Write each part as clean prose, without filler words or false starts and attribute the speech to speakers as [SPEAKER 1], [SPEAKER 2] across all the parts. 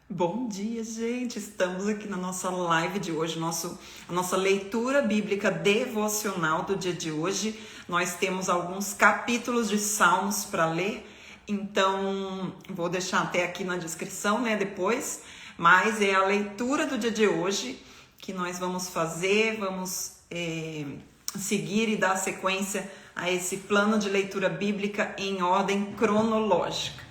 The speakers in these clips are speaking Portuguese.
[SPEAKER 1] Bom dia, gente! Estamos aqui na nossa live de hoje, a nossa leitura bíblica devocional do dia de hoje. Nós temos alguns capítulos de Salmos para ler, então vou deixar até aqui na descrição, depois, mas é a leitura do dia de hoje que nós vamos fazer, vamos seguir e dar sequência a esse plano de leitura bíblica em ordem cronológica.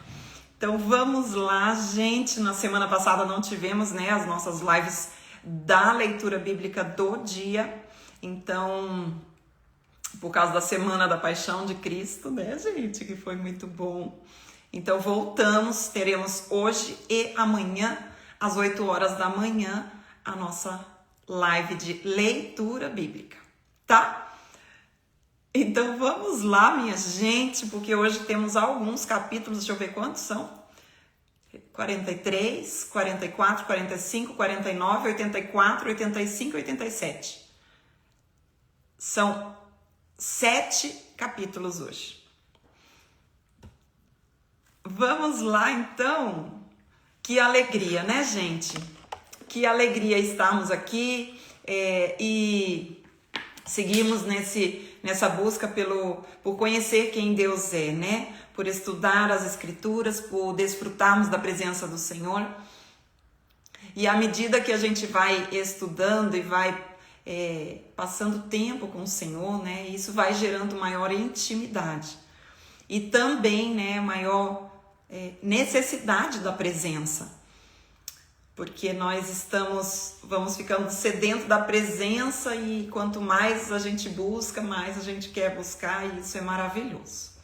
[SPEAKER 1] Então vamos lá, gente. Na semana passada não tivemos, as nossas lives da leitura bíblica do dia. Então, por causa da Semana da Paixão de Cristo, gente, que foi muito bom. Então voltamos, teremos hoje e amanhã, às 8 horas da manhã, a nossa live de leitura bíblica, tá? Então vamos lá, minha gente, porque hoje temos alguns capítulos, deixa eu ver quantos são. 43, 44, 45, 49, 84, 85 e 87. São 7 capítulos hoje. Vamos lá, então. Que alegria, né, gente? Que alegria estarmos aqui e seguimos nessa busca por conhecer quem Deus é, por estudar as Escrituras, por desfrutarmos da presença do Senhor. E à medida que a gente vai estudando e vai passando tempo com o Senhor, isso vai gerando maior intimidade. E também, maior necessidade da presença. Porque nós vamos ficando sedentos da presença e quanto mais a gente busca, mais a gente quer buscar e isso é maravilhoso.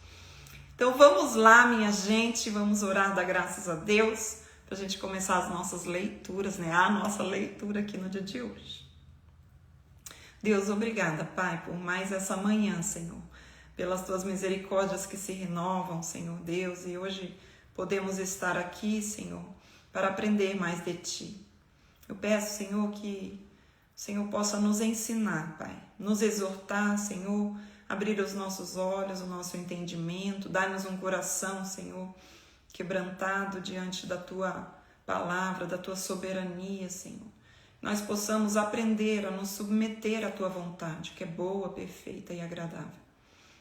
[SPEAKER 1] Então vamos lá, minha gente, vamos orar, dar graças a Deus para a gente começar as nossas leituras, a nossa leitura aqui no dia de hoje. Deus, obrigada, Pai, por mais essa manhã, Senhor, pelas Tuas misericórdias que se renovam, Senhor Deus, e hoje podemos estar aqui, Senhor, para aprender mais de Ti. Eu peço, Senhor, que o Senhor possa nos ensinar, Pai, nos exortar, Senhor, abrir os nossos olhos, o nosso entendimento, dar-nos um coração, Senhor, quebrantado diante da Tua palavra, da Tua soberania, Senhor. Nós possamos aprender a nos submeter à Tua vontade, que é boa, perfeita e agradável.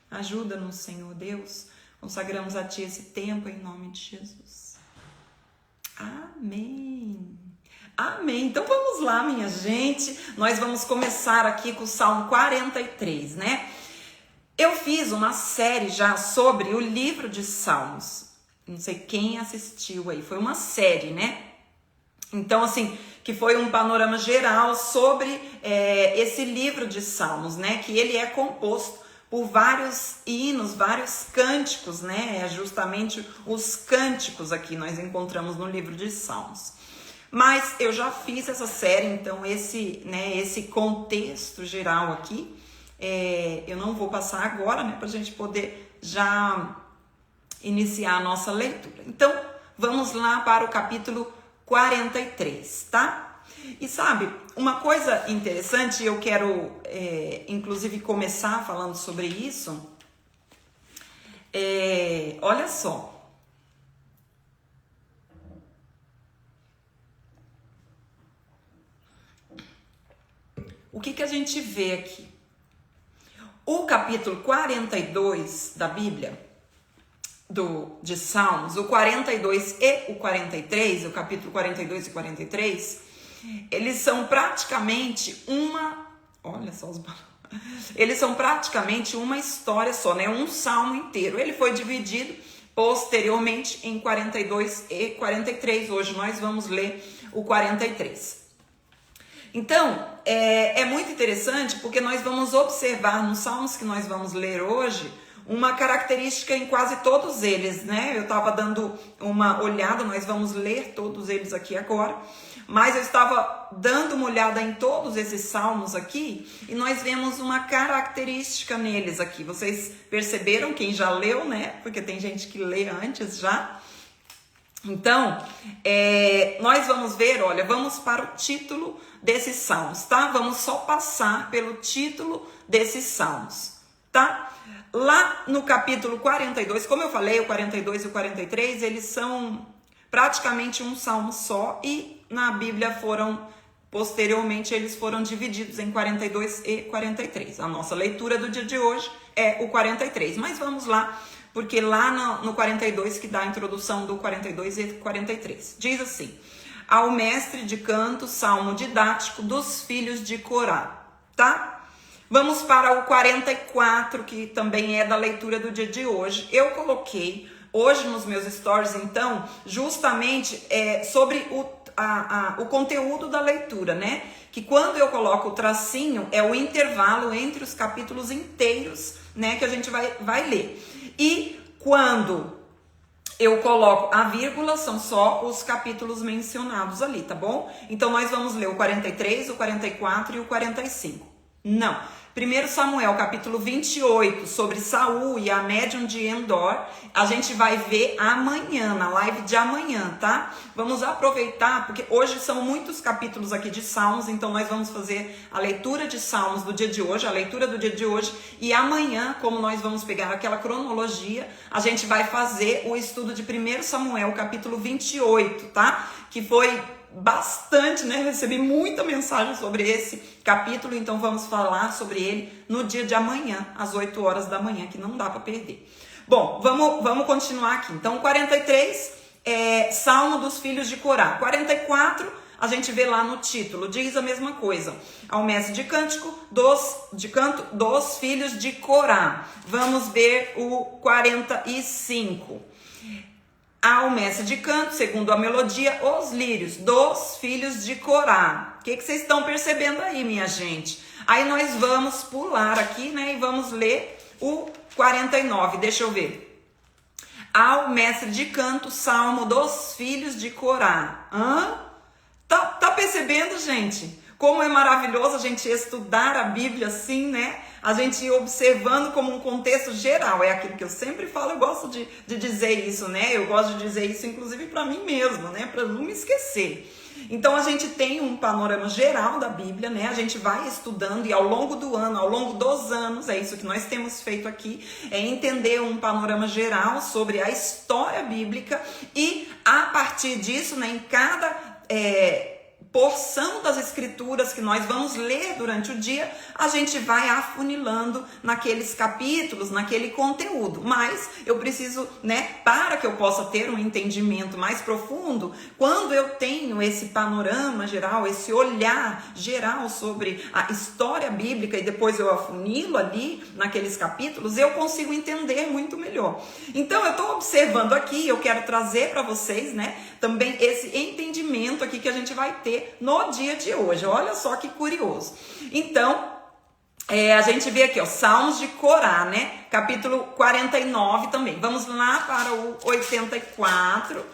[SPEAKER 1] Ajuda-nos, Senhor Deus, consagramos a Ti esse tempo em nome de Jesus. Amém. Amém. Então vamos lá, minha gente. Nós vamos começar aqui com o Salmo 43, Eu fiz uma série já sobre o livro de Salmos. Não sei quem assistiu aí. Foi uma série, Então, assim, que foi um panorama geral sobre esse livro de Salmos, Que ele é composto por vários hinos, vários cânticos, É justamente os cânticos aqui nós encontramos no livro de Salmos. Mas eu já fiz essa série, então esse contexto geral aqui, eu não vou passar agora, para a gente poder já iniciar a nossa leitura. Então, vamos lá para o capítulo 43, tá? E sabe, uma coisa interessante, eu quero inclusive começar falando sobre isso, olha só. O que a gente vê aqui? O capítulo 42 da Bíblia, de Salmos, o 42 e o 43, o capítulo 42 e 43, eles são praticamente eles são praticamente uma história só, um salmo inteiro. Ele foi dividido posteriormente em 42 e 43. Hoje nós vamos ler o 43. Então, é muito interessante porque nós vamos observar nos salmos que nós vamos ler hoje uma característica em quase todos eles, Eu estava dando uma olhada, nós vamos ler todos eles aqui agora, mas eu estava dando uma olhada em todos esses salmos aqui e nós vemos uma característica neles aqui. Vocês perceberam, quem já leu, Porque tem gente que lê antes já. Então, nós vamos ver, vamos para o título desses salmos, tá? Vamos só passar pelo título desses salmos, tá? Lá no capítulo 42, como eu falei, o 42 e o 43, eles são praticamente um salmo só, e na Bíblia posteriormente eles foram divididos em 42 e 43. A nossa leitura do dia de hoje é o 43, mas vamos lá, porque lá no 42 que dá a introdução do 42 e 43. Diz assim: ao mestre de canto, salmo didático dos filhos de Corá, tá? Vamos para o 44, que também é da leitura do dia de hoje. Eu coloquei hoje nos meus stories, então, justamente sobre o conteúdo da leitura, né? Que quando eu coloco o tracinho, é o intervalo entre os capítulos inteiros, né? Que a gente vai ler. E quando eu coloco a vírgula, são só os capítulos mencionados ali, tá bom? Então, nós vamos ler o 43, o 44 e o 45. Não. 1 Samuel, capítulo 28, sobre Saul e a médium de Endor, a gente vai ver amanhã, na live de amanhã, tá? Vamos aproveitar, porque hoje são muitos capítulos aqui de Salmos, então nós vamos fazer a leitura de Salmos do dia de hoje, a leitura do dia de hoje, e amanhã, como nós vamos pegar aquela cronologia, a gente vai fazer o estudo de 1 Samuel, capítulo 28, tá? Que foi bastante, né? Recebi muita mensagem sobre esse capítulo, então vamos falar sobre ele no dia de amanhã, às 8 horas da manhã, que não dá para perder. Bom, vamos continuar aqui. Então, 43 é Salmo dos filhos de Corá. 44, a gente vê lá no título, diz a mesma coisa. Ao mestre de canto dos filhos de Corá. Vamos ver o 45. Ao mestre de canto, segundo a melodia, os lírios dos filhos de Corá. O que vocês estão percebendo aí, minha gente? Aí nós vamos pular aqui, né, e vamos ler o 49, deixa eu ver. Ao mestre de canto, salmo dos filhos de Corá. Tá percebendo, gente? Como é maravilhoso a gente estudar a Bíblia assim, né? A gente ir observando como um contexto geral. É aquilo que eu sempre falo, eu gosto de dizer isso, né? Eu gosto de dizer isso, inclusive, para mim mesma, né? Para não me esquecer. Então, a gente tem um panorama geral da Bíblia, né? A gente vai estudando e ao longo do ano, ao longo dos anos, é isso que nós temos feito aqui, é entender um panorama geral sobre a história bíblica e, a partir disso, né, em cada porção das escrituras que nós vamos ler durante o dia, a gente vai afunilando naqueles capítulos, naquele conteúdo. Mas eu preciso, né, para que eu possa ter um entendimento mais profundo, quando eu tenho esse panorama geral, esse olhar geral sobre a história bíblica e depois eu afunilo ali naqueles capítulos, eu consigo entender muito melhor. Então eu estou observando aqui, eu quero trazer para vocês, né, também esse entendimento aqui que a gente vai ter no dia de hoje. Olha só que curioso. Então, a gente vê aqui, ó, Salmos de Corá, né? Capítulo 49 também. Vamos lá para o 84.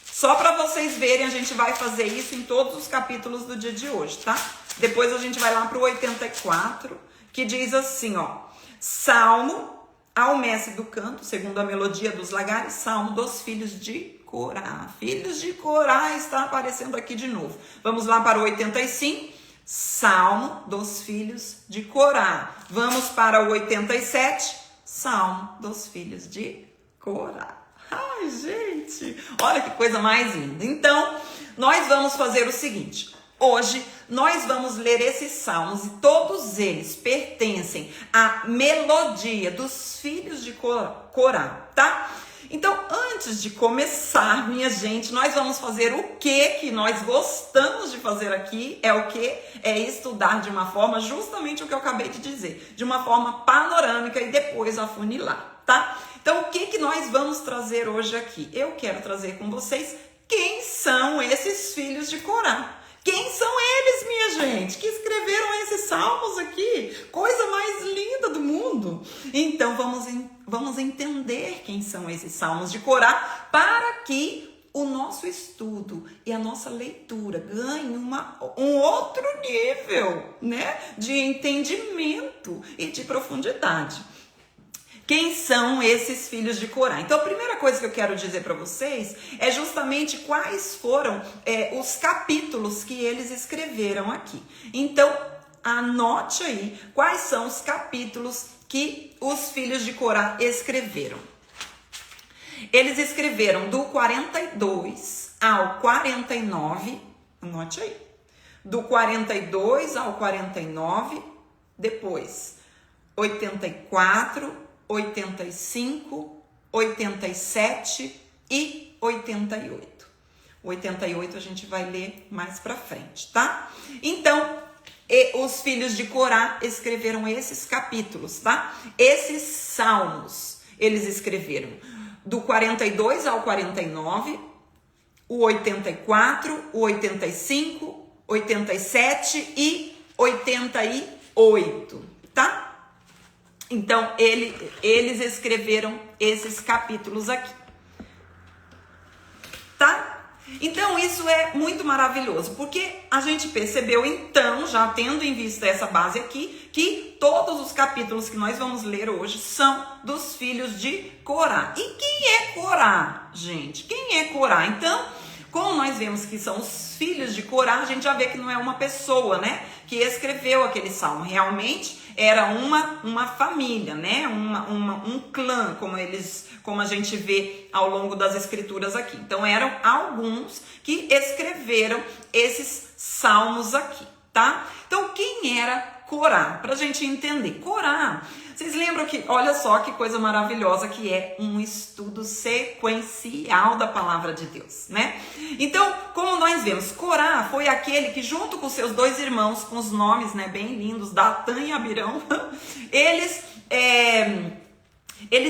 [SPEAKER 1] Só para vocês verem, a gente vai fazer isso em todos os capítulos do dia de hoje, tá? Depois a gente vai lá para o 84, que diz assim, ó. Salmo ao mestre do canto, segundo a melodia dos lagares, salmo dos filhos de Corá. Filhos de Corá está aparecendo aqui de novo. Vamos lá para o 85. Salmo dos filhos de Corá. Vamos para o 87. Salmo dos filhos de Corá. Ai, gente, olha que coisa mais linda. Então, nós vamos fazer o seguinte. Hoje, nós vamos ler esses salmos e todos eles pertencem à melodia dos filhos de Corá, tá? Então, antes de começar, minha gente, nós vamos fazer o que nós gostamos de fazer aqui, é o que? É estudar de uma forma, justamente o que eu acabei de dizer, de uma forma panorâmica e depois afunilar, tá? Então, o que nós vamos trazer hoje aqui? Eu quero trazer com vocês quem são esses filhos de Corá. Quem são eles, minha gente, que escreveram esses salmos aqui? Coisa mais linda do mundo. Então, vamos entender quem são esses salmos de Corá para que o nosso estudo e a nossa leitura ganhem um outro nível, né, de entendimento e de profundidade. Quem são esses filhos de Corá? Então, a primeira coisa que eu quero dizer para vocês é justamente quais foram os capítulos que eles escreveram aqui. Então, anote aí quais são os capítulos que os filhos de Corá escreveram. Eles escreveram do 42 ao 49, anote aí, do 42 ao 49, depois 84, 85, 87 e 88. 88 a gente vai ler mais pra frente, tá? Então, os filhos de Corá escreveram esses capítulos, tá? Esses salmos, eles escreveram do 42 ao 49, o 84, o 85, 87 e 88, tá? Então, eles escreveram esses capítulos aqui, tá? Então, isso é muito maravilhoso, porque a gente percebeu, então, já tendo em vista essa base aqui, que todos os capítulos que nós vamos ler hoje são dos filhos de Corá. E quem é Corá, gente? Quem é Corá? Então, como nós vemos que são os filhos de Corá, a gente já vê que não é uma pessoa, né, que escreveu aquele salmo. Realmente era uma família, né, um clã, como a gente vê ao longo das escrituras aqui. Então eram alguns que escreveram esses salmos aqui, tá? Então quem era Corá? Pra gente entender. Corá, vocês lembram que, olha só que coisa maravilhosa que é um estudo sequencial da palavra de Deus, né? Então, como nós vemos, Corá foi aquele que junto com seus dois irmãos, com os nomes, né, bem lindos, Datã e Abirão, eles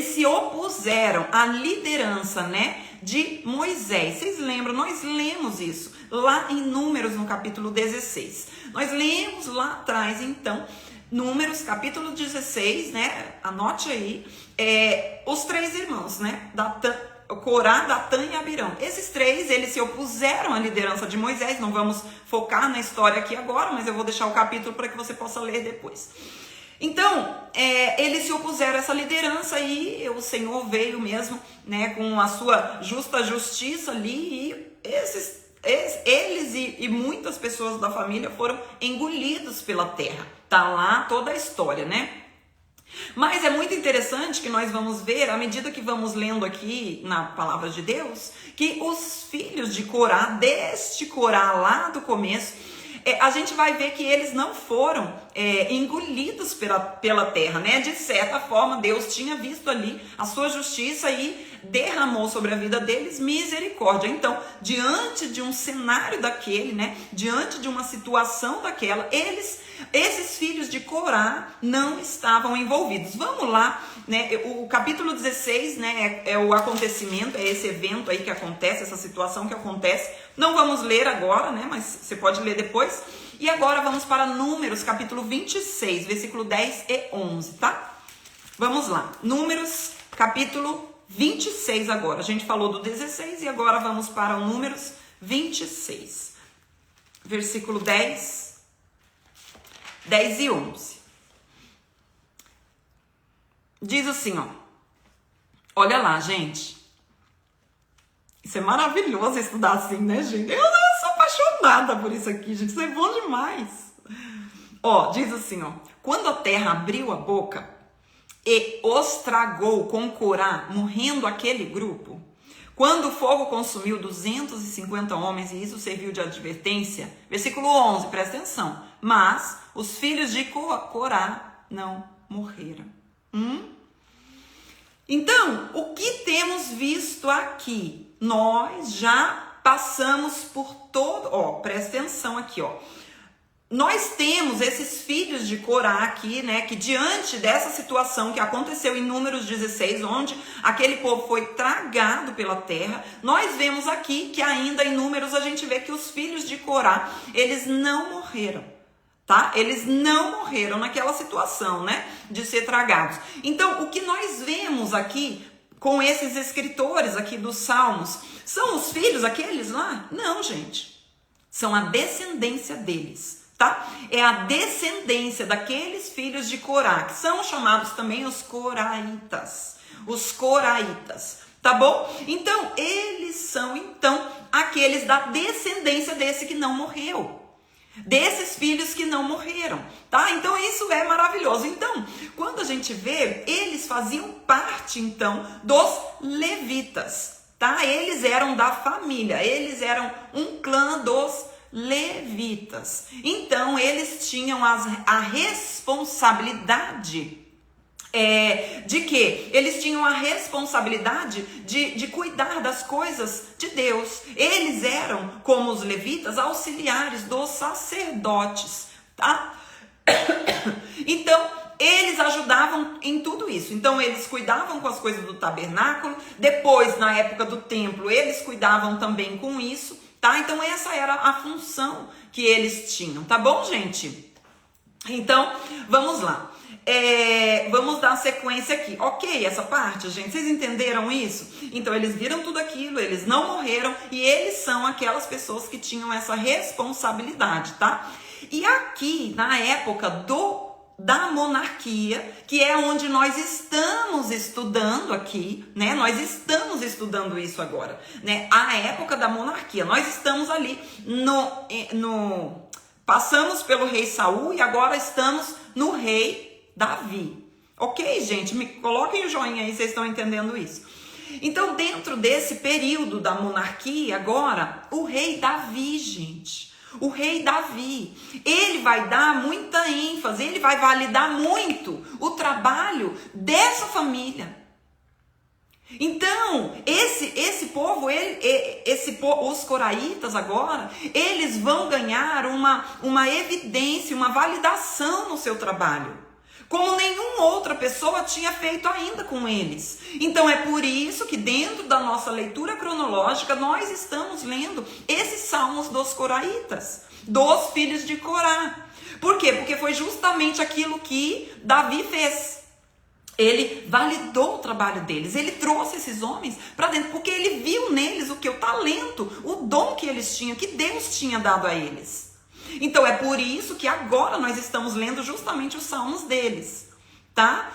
[SPEAKER 1] se opuseram à liderança, né, de Moisés. Vocês lembram? Nós lemos isso lá em Números, no capítulo 16. Nós lemos lá atrás, então, Números, capítulo 16, né? Anote aí, os três irmãos, né? Corá, Datã e Abirão. Esses três, eles se opuseram à liderança de Moisés. Não vamos focar na história aqui agora, mas eu vou deixar o capítulo para que você possa ler depois. Então, eles se opuseram a essa liderança e o Senhor veio mesmo, né, com a sua justa justiça ali, e eles e muitas pessoas da família foram engolidos pela terra. Tá lá toda a história, né? Mas é muito interessante que nós vamos ver, à medida que vamos lendo aqui na palavra de Deus, que os filhos de Corá, deste Corá lá do começo, a gente vai ver que eles não foram engolidos pela terra, né? De certa forma, Deus tinha visto ali a sua justiça e derramou sobre a vida deles misericórdia. Então, diante de um cenário daquele, né? Diante de uma situação daquela, esses filhos de Corá não estavam envolvidos. Vamos lá, né? O capítulo 16, né, é o acontecimento, é esse evento aí que acontece, essa situação que acontece. Não vamos ler agora, né, mas você pode ler depois. E agora vamos para Números, capítulo 26, versículo 10 e 11, tá? Vamos lá. Números, capítulo 26 agora. A gente falou do 16 e agora vamos para o Números 26. Versículo 10 e 11. Diz assim, ó. Olha lá, gente. Isso é maravilhoso estudar assim, né, gente? Eu sou apaixonada por isso aqui, gente. Isso é bom demais. Ó, diz assim, ó. Quando a terra abriu a boca e os tragou com Corá, morrendo aquele grupo, quando o fogo consumiu 250 homens, e isso serviu de advertência, versículo 11, presta atenção. Mas os filhos de Corá não morreram. Então, o que temos visto aqui? Nós já passamos por todo... Ó, presta atenção aqui, ó. Nós temos esses filhos de Corá aqui, né, que diante dessa situação que aconteceu em Números 16, onde aquele povo foi tragado pela terra, nós vemos aqui que ainda em Números a gente vê que os filhos de Corá, eles não morreram, tá? Eles não morreram naquela situação, né, de ser tragados. Então, o que nós vemos aqui com esses escritores aqui dos Salmos, são os filhos aqueles lá? Não, gente. São a descendência deles, tá? É a descendência daqueles filhos de Corá, que são chamados também os coraitas. Os coraitas, tá bom? Então, eles são, então, aqueles da descendência desse que não morreu. desses filhos que não morreram, tá? Então isso é maravilhoso. Então, quando a gente vê, eles faziam parte então dos levitas, tá? Eles eram da família, eles eram um clã dos levitas. Então, eles tinham a responsabilidade de quê? Eles tinham a responsabilidade de cuidar das coisas de Deus. Eles eram, como os levitas, auxiliares dos sacerdotes, tá? Então, eles ajudavam em tudo isso. Então, eles cuidavam com as coisas do tabernáculo. Depois, na época do templo, eles cuidavam também com isso, tá? Então, essa era a função que eles tinham, tá bom, gente? Então, vamos lá. Vamos dar sequência aqui. Ok, essa parte, gente, vocês entenderam isso? Então, eles viram tudo aquilo, eles não morreram e eles são aquelas pessoas que tinham essa responsabilidade, tá? E aqui, na época da monarquia, que é onde nós estamos estudando aqui, né? Nós estamos estudando isso agora, né? A época da monarquia. Nós estamos ali passamos pelo rei Saul e agora estamos no rei Davi. Ok, gente? Me coloquem o joinha aí, vocês estão entendendo isso. Então, dentro desse período da monarquia, agora, o rei Davi, gente, o rei Davi, ele vai dar muita ênfase, ele vai validar muito o trabalho dessa família. Então, esse povo, os coraitas agora, eles vão ganhar uma evidência, uma validação no seu trabalho, como nenhuma outra pessoa tinha feito ainda com eles. Então é por isso que dentro da nossa leitura cronológica, nós estamos lendo esses salmos dos coraitas, dos filhos de Corá. Por quê? Porque foi justamente aquilo que Davi fez. Ele validou o trabalho deles, ele trouxe esses homens para dentro, porque ele viu neles o talento, o dom que eles tinham, que Deus tinha dado a eles. Então é por isso que agora nós estamos lendo justamente os salmos deles, tá?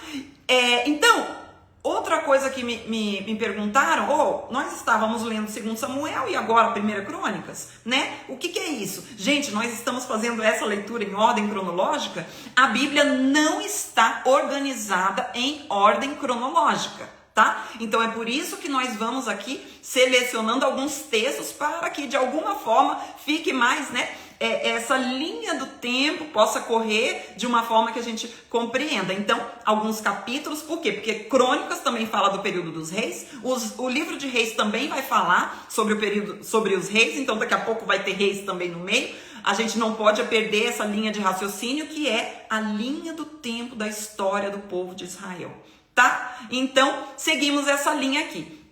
[SPEAKER 1] Então, outra coisa que me perguntaram, nós estávamos lendo 2 Samuel e agora 1 Crônicas, né? O que é isso? Gente, nós estamos fazendo essa leitura em ordem cronológica. A Bíblia não está organizada em ordem cronológica, tá? Então é por isso que nós vamos aqui selecionando alguns textos para que de alguma forma fique mais, né? Essa linha do tempo possa correr de uma forma que a gente compreenda. Então, alguns capítulos, por quê? Porque Crônicas também fala do período dos reis, o livro de Reis também vai falar sobre o período, sobre os reis, então daqui a pouco vai ter reis também no meio. A gente não pode perder essa linha de raciocínio, que é a linha do tempo da história do povo de Israel, tá? Então, seguimos essa linha aqui.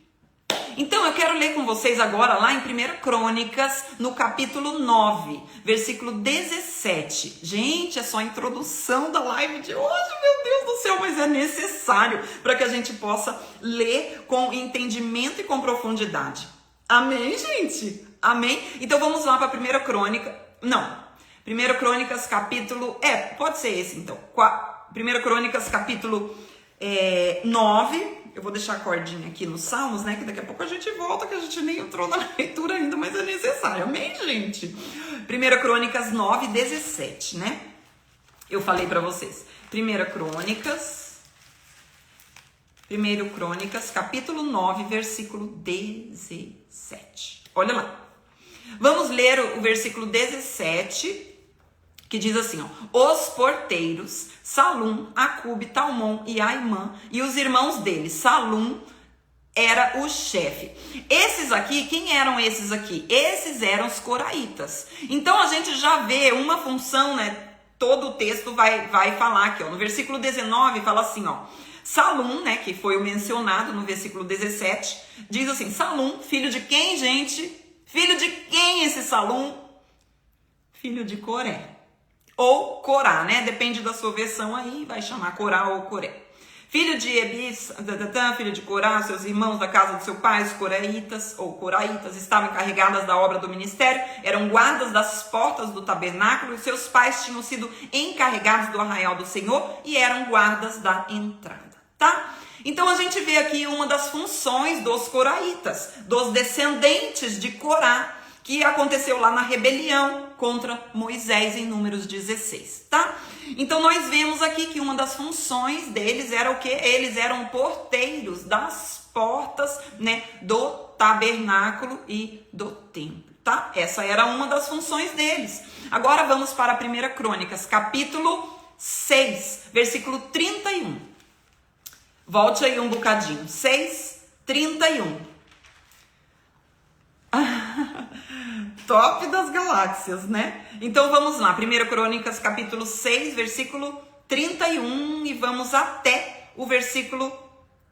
[SPEAKER 1] Então, eu quero ler com vocês agora lá em 1 Crônicas, no capítulo 9, versículo 17. Gente, é só a introdução da live de hoje, meu Deus do céu, mas é necessário para que a gente possa ler com entendimento e com profundidade. Amém, gente? Amém? Então, vamos lá para 1 Crônica. Não, 1 Crônicas, capítulo... pode ser esse, então. 1 Crônicas, capítulo 9... Eu vou deixar a cordinha aqui nos Salmos, né? Que daqui a pouco a gente volta, que a gente nem entrou na leitura ainda, mas é necessário. Amém, gente? 1 Crônicas 9, 17, né? Eu falei pra vocês. 1 Crônicas, capítulo 9, versículo 17. Olha lá. Vamos ler o versículo 17, que diz assim, os porteiros, Salum, Acube, Talmon e Aimã, e os irmãos dele. Salum era o chefe. Esses aqui, quem eram esses aqui? Esses eram os coraitas. Então a gente já vê uma função, né? Todo o texto vai falar aqui, no versículo 19 fala assim, Salum, né, que foi o mencionado no versículo 17, diz assim, Salum, filho de quem, gente? Filho de quem esse Salum? Filho de Coré. Ou Corá, né? Depende da sua versão aí, vai chamar Corá ou Coré. Filho de Ebis, filho de Corá, seus irmãos da casa do seu pai, os coraitas, ou coraitas, estavam encarregadas da obra do ministério, eram guardas das portas do tabernáculo, e seus pais tinham sido encarregados do arraial do Senhor e eram guardas da entrada, tá? Então a gente vê aqui uma das funções dos coraitas, dos descendentes de Corá, que aconteceu lá na rebelião contra Moisés em Números 16, tá? Então nós vemos aqui que uma das funções deles era o quê? Eles eram porteiros das portas, né, do tabernáculo e do templo, tá? Essa era uma das funções deles. Agora vamos para a 1 Crônicas, capítulo 6, versículo 31. Volte aí um bocadinho. 6, 31. Top das galáxias, né? Então vamos lá. 1 Crônicas, capítulo 6, versículo 31. E vamos até o versículo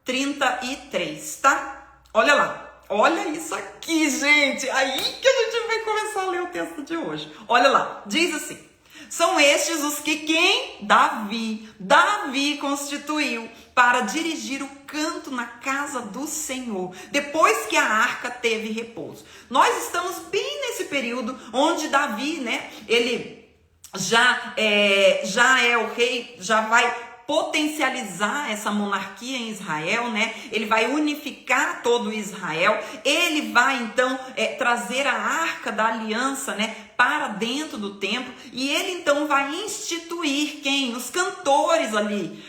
[SPEAKER 1] 33, tá? Olha lá. Olha isso aqui, gente. Aí que a gente vai começar a ler o texto de hoje. Olha lá. Diz assim: são estes os que quem? Davi constituiu para dirigir o canto na casa do Senhor, depois que a arca teve repouso. Nós estamos bem nesse período onde Davi, né, ele já é o rei, já vai potencializar essa monarquia em Israel, né? Ele vai unificar todo Israel. Ele vai então trazer a arca da aliança, né, para dentro do templo, e ele então vai instituir quem? Os cantores ali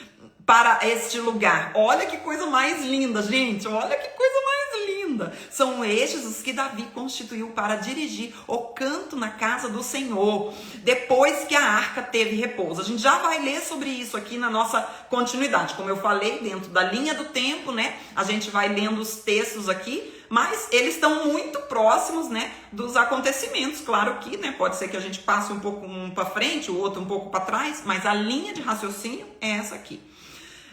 [SPEAKER 1] para este lugar. Olha que coisa mais linda, gente. Olha que coisa mais linda. São estes os que Davi constituiu para dirigir o canto na casa do Senhor, depois que a arca teve repouso. A gente já vai ler sobre isso aqui na nossa continuidade. Como eu falei, dentro da linha do tempo, né? A gente vai lendo os textos aqui, mas eles estão muito próximos, né, dos acontecimentos. Claro que, né, pode ser que a gente passe um pouco um para frente, o outro um pouco para trás, mas a linha de raciocínio é essa aqui.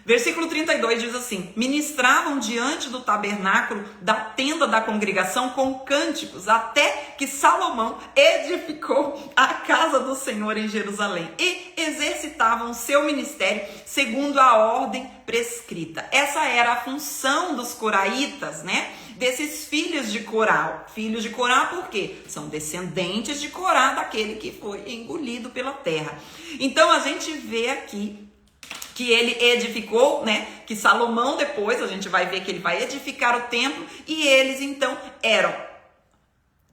[SPEAKER 1] Versículo 32 diz assim: ministravam diante do tabernáculo da tenda da congregação com cânticos, até que Salomão edificou a casa do Senhor em Jerusalém, e exercitavam seu ministério segundo a ordem prescrita. Essa era a função dos coraitas, né? Desses filhos de Corá. Filhos de Corá por quê? São descendentes de Corá, daquele que foi engolido pela terra. Então a gente vê aqui que ele edificou, né? Que Salomão depois, a gente vai ver que ele vai edificar o templo, e eles então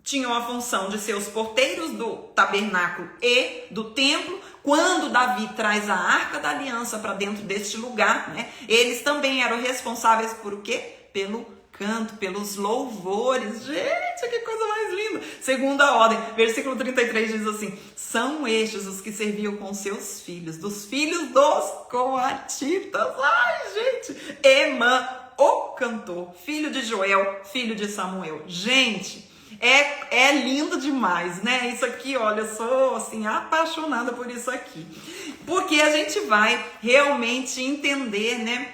[SPEAKER 1] tinham a função de ser os porteiros do tabernáculo e do templo. Quando Davi traz a arca da aliança para dentro deste lugar, né? Eles também eram responsáveis por o quê? Pelo canto, pelos louvores. Gente, que coisa mais linda. Segunda ordem, versículo 33 diz assim: são estes os que serviam com seus filhos, dos filhos dos coatitas. Ai, gente. Emã, o cantor, filho de Joel, filho de Samuel. Gente, é lindo demais, né? Isso aqui, olha, eu sou assim apaixonada por isso aqui. Porque a gente vai realmente entender, né?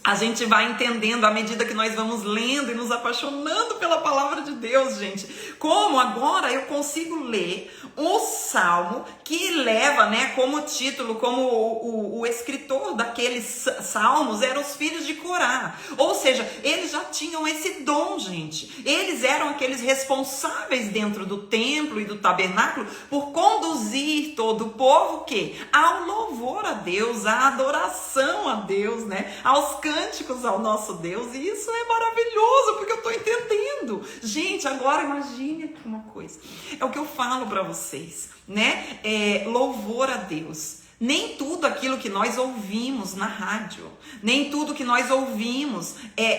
[SPEAKER 1] A gente vai entendendo à medida que nós vamos lendo e nos apaixonando pela palavra de Deus, gente. Como agora eu consigo ler um salmo que leva, né, como título, como o escritor daqueles salmos eram os filhos de Corá. Ou seja, eles já tinham esse dom, gente. Eles eram aqueles responsáveis dentro do templo e do tabernáculo por conduzir todo o povo que ao louvor a Deus, à adoração a Deus, né, aos cânticos ao nosso Deus. E isso é maravilhoso, porque eu estou entendendo. Gente, agora imagine aqui uma coisa. É o que eu falo para vocês, né? Louvor a Deus. Nem tudo aquilo que nós ouvimos na rádio, nem tudo que nós ouvimos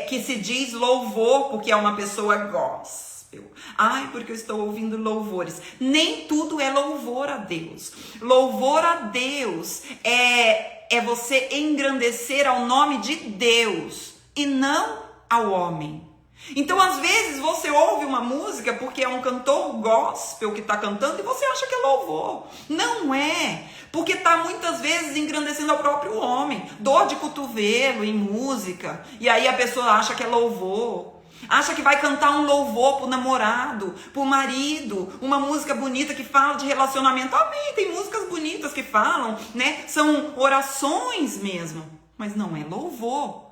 [SPEAKER 1] que se diz louvor porque é uma pessoa gospel. Ai, porque eu estou ouvindo louvores. Nem tudo é louvor a Deus. Louvor a Deus é você engrandecer ao nome de Deus e não ao homem. Então, às vezes, você ouve uma música porque é um cantor gospel que está cantando e você acha que é louvor. Não é, porque está muitas vezes engrandecendo ao próprio homem. Dor de cotovelo em música, e aí a pessoa acha que é louvor. Acha que vai cantar um louvor pro namorado, pro marido, uma música bonita que fala de relacionamento. Amém, tem músicas bonitas que falam, né? São orações mesmo, mas não é louvor.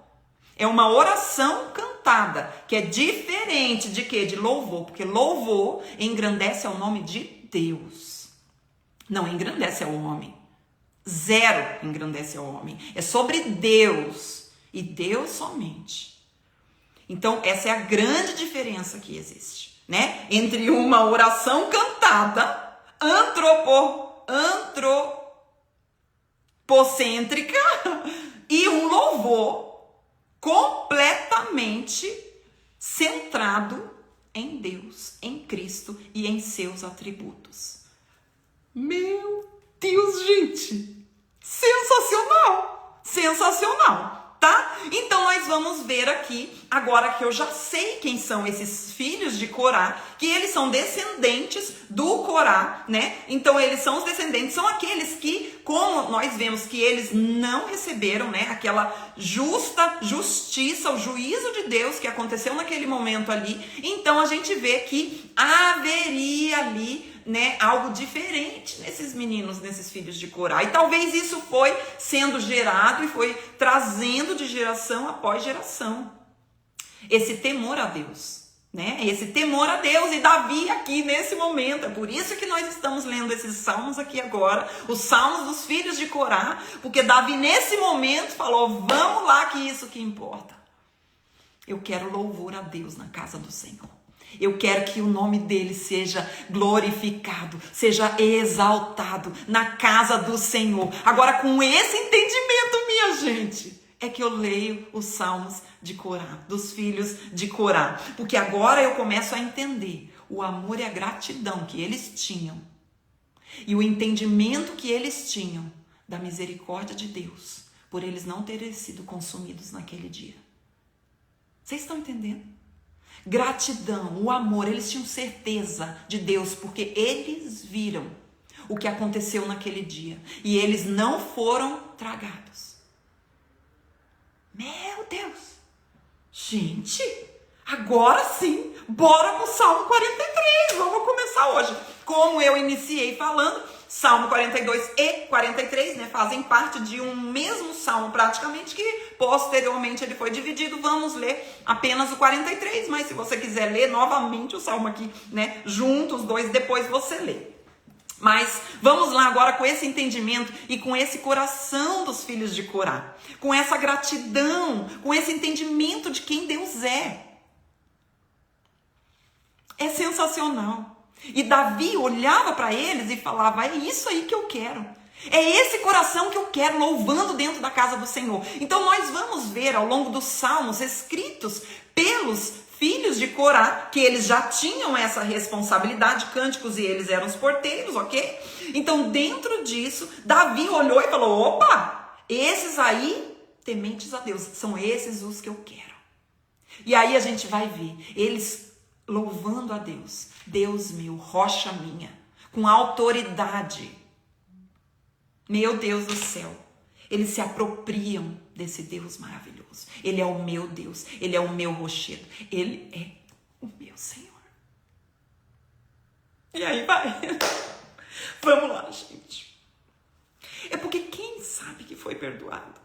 [SPEAKER 1] É uma oração cantada, que é diferente de quê? De louvor, porque louvor engrandece ao nome de Deus. Não engrandece ao homem. Zero engrandece ao homem. É sobre Deus e Deus somente. Então, essa é a grande diferença que existe, né? Entre uma oração cantada, antropocêntrica, e um louvor completamente centrado em Deus, em Cristo e em seus atributos. Meu Deus, gente! Sensacional! Sensacional, tá? Então nós vamos ver aqui, agora que eu já sei quem são esses filhos de Corá, que eles são descendentes do Corá, né? Então eles são os descendentes, são aqueles que, como nós vemos que eles não receberam, né, aquela justiça, o juízo de Deus que aconteceu naquele momento ali, então a gente vê que haveria ali, né, algo diferente nesses meninos, nesses filhos de Corá. E talvez isso foi sendo gerado e foi trazendo de geração após geração esse temor a Deus, né? Esse temor a Deus. E Davi aqui nesse momento, é por isso que nós estamos lendo esses salmos aqui agora, os salmos dos filhos de Corá, porque Davi nesse momento falou: vamos lá, que isso que importa. Eu quero louvor a Deus na casa do Senhor. Eu quero que o nome dele seja glorificado, seja exaltado na casa do Senhor. Agora, com esse entendimento, minha gente, é que eu leio os salmos de Corá, dos filhos de Corá. Porque agora eu começo a entender o amor e a gratidão que eles tinham e o entendimento que eles tinham da misericórdia de Deus por eles não terem sido consumidos naquele dia. Vocês estão entendendo? Gratidão, o amor, eles tinham certeza de Deus, porque eles viram o que aconteceu naquele dia e eles não foram tragados. Meu Deus! Gente, agora sim, bora pro Salmo 43, vamos começar hoje. Como eu iniciei falando, Salmo 42 e 43, né, fazem parte de um mesmo salmo praticamente, que posteriormente ele foi dividido. Vamos ler apenas o 43, mas se você quiser ler novamente o salmo aqui, né, juntos, os dois, depois você lê. Mas vamos lá agora com esse entendimento e com esse coração dos filhos de Corá, com essa gratidão, com esse entendimento de quem Deus é. É sensacional. E Davi olhava para eles e falava: é isso aí que eu quero. É esse coração que eu quero, louvando dentro da casa do Senhor. Então nós vamos ver ao longo dos salmos escritos pelos filhos de Corá, que eles já tinham essa responsabilidade, cânticos, e eles eram os porteiros, ok? Então dentro disso, Davi olhou e falou: opa, esses aí, tementes a Deus, são esses os que eu quero. E aí a gente vai ver eles louvando a Deus: Deus meu, rocha minha, com autoridade. Meu Deus do céu, eles se apropriam desse Deus maravilhoso. Ele é o meu Deus, ele é o meu rochedo, ele é o meu Senhor. E aí vai. Vamos lá, gente. É porque quem sabe que foi perdoado,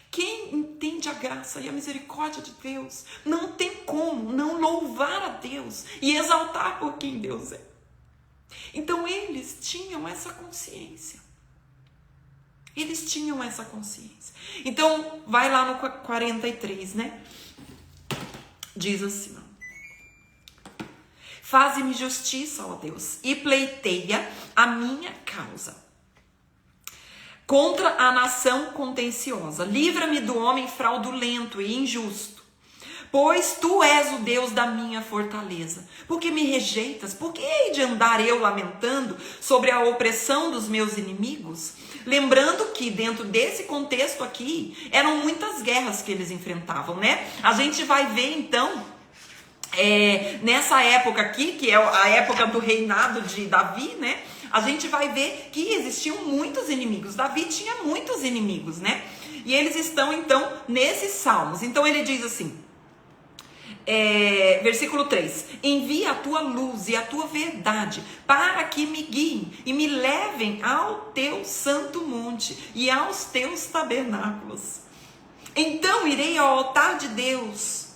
[SPEAKER 1] quem entende a graça e a misericórdia de Deus, não tem como não louvar a Deus e exaltar por quem Deus é. Então eles tinham essa consciência. Eles tinham essa consciência. Então, vai lá no 43, né? Diz assim: faze-me justiça, ó Deus, e pleiteia a minha causa contra a nação contenciosa. Livra-me do homem fraudulento e injusto, pois tu és o Deus da minha fortaleza. Por que me rejeitas? Por que hei de andar eu lamentando sobre a opressão dos meus inimigos? Lembrando que dentro desse contexto aqui, eram muitas guerras que eles enfrentavam, né? A gente vai ver então, nessa época aqui, que é a época do reinado de Davi, né? A gente vai ver que existiam muitos inimigos. Davi tinha muitos inimigos, né? E eles estão então nesses salmos. Então ele diz assim, versículo 3: envia a tua luz e a tua verdade para que me guiem e me levem ao teu santo monte e aos teus tabernáculos. Então irei ao altar de Deus,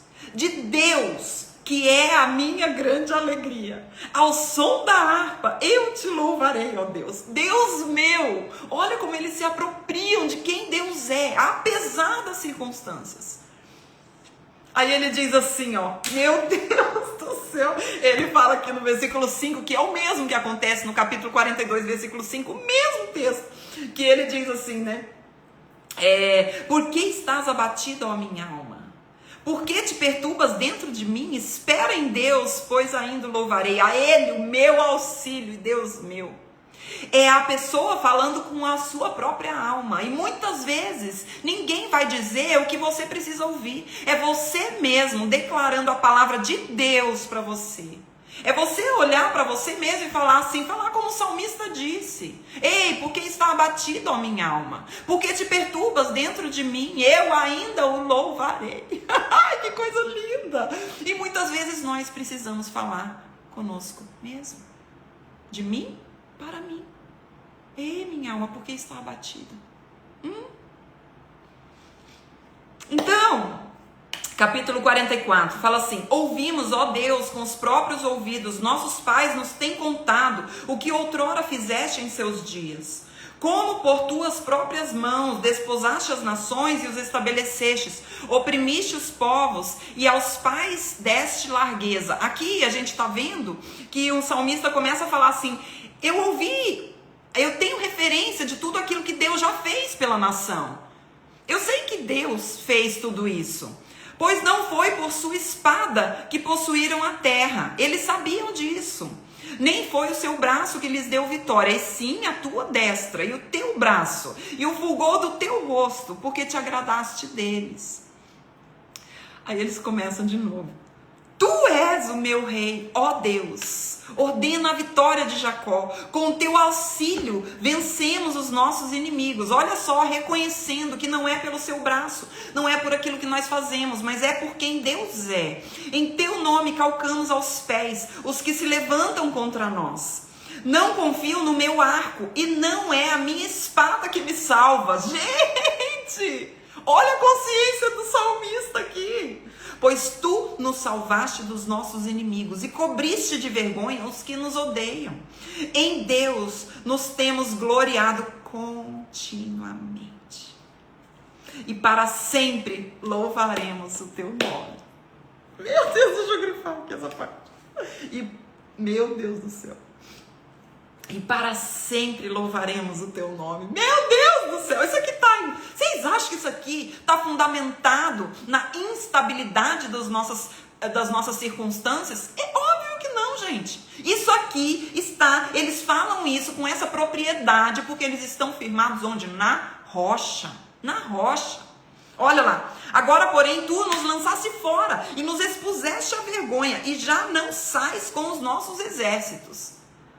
[SPEAKER 1] que é a minha grande alegria. Ao som da harpa eu te louvarei, ó Deus. Deus meu! Olha como eles se apropriam de quem Deus é, apesar das circunstâncias. Aí ele diz assim, ó: meu Deus do céu. Ele fala aqui no versículo 5, que é o mesmo que acontece no capítulo 42, versículo 5, o mesmo texto, que ele diz assim, né? Por que estás abatida, ó minha alma? Por que te perturbas dentro de mim? Espera em Deus, pois ainda louvarei a Ele, o meu auxílio e Deus meu. É a pessoa falando com a sua própria alma. E muitas vezes ninguém vai dizer o que você precisa ouvir. É você mesmo declarando a palavra de Deus para você. É você olhar para você mesmo e falar assim, falar como o salmista disse. Ei, por que está abatido, ó minha alma? Por que te perturbas dentro de mim? Eu ainda o louvarei. Ai, que coisa linda! E muitas vezes nós precisamos falar conosco mesmo. De mim para mim. Ei, minha alma, por que está abatida? Então, capítulo 44, fala assim: ouvimos, ó Deus, com os próprios ouvidos, nossos pais nos têm contado o que outrora fizeste em seus dias. Como por tuas próprias mãos desposaste as nações e os estabelecestes, oprimiste os povos e aos pais deste largueza. Aqui a gente está vendo que um salmista começa a falar assim: eu ouvi, eu tenho referência de tudo aquilo que Deus já fez pela nação. Eu sei que Deus fez tudo isso. Pois não foi por sua espada que possuíram a terra. Eles sabiam disso. Nem foi o seu braço que lhes deu vitória, e sim a tua destra e o teu braço, e o fulgor do teu rosto, porque te agradaste deles. Aí eles começam de novo. Tu és o meu rei, ó Deus. Ordena a vitória de Jacó. Com o teu auxílio vencemos os nossos inimigos. Olha só, reconhecendo que não é pelo seu braço, não é por aquilo que nós fazemos, mas é por quem Deus é. Em teu nome calcamos aos pés os que se levantam contra nós. Não confio no meu arco e não é a minha espada que me salva. Gente, olha a consciência do salmista aqui. Pois tu nos salvaste dos nossos inimigos e cobriste de vergonha os que nos odeiam. Em Deus nos temos gloriado continuamente. E para sempre louvaremos o teu nome. Meu Deus, deixa eu grifar aqui essa parte. E, meu Deus do céu. E para sempre louvaremos o teu nome. Meu Deus do céu, isso aqui tá... Vocês acham que isso aqui está fundamentado na instabilidade das nossas circunstâncias? É óbvio que não, gente. Isso aqui está... Eles falam isso com essa propriedade porque eles estão firmados onde? Na rocha. Na rocha. Olha lá. Agora, porém, tu nos lançaste fora e nos expuseste à vergonha e já não sais com os nossos exércitos.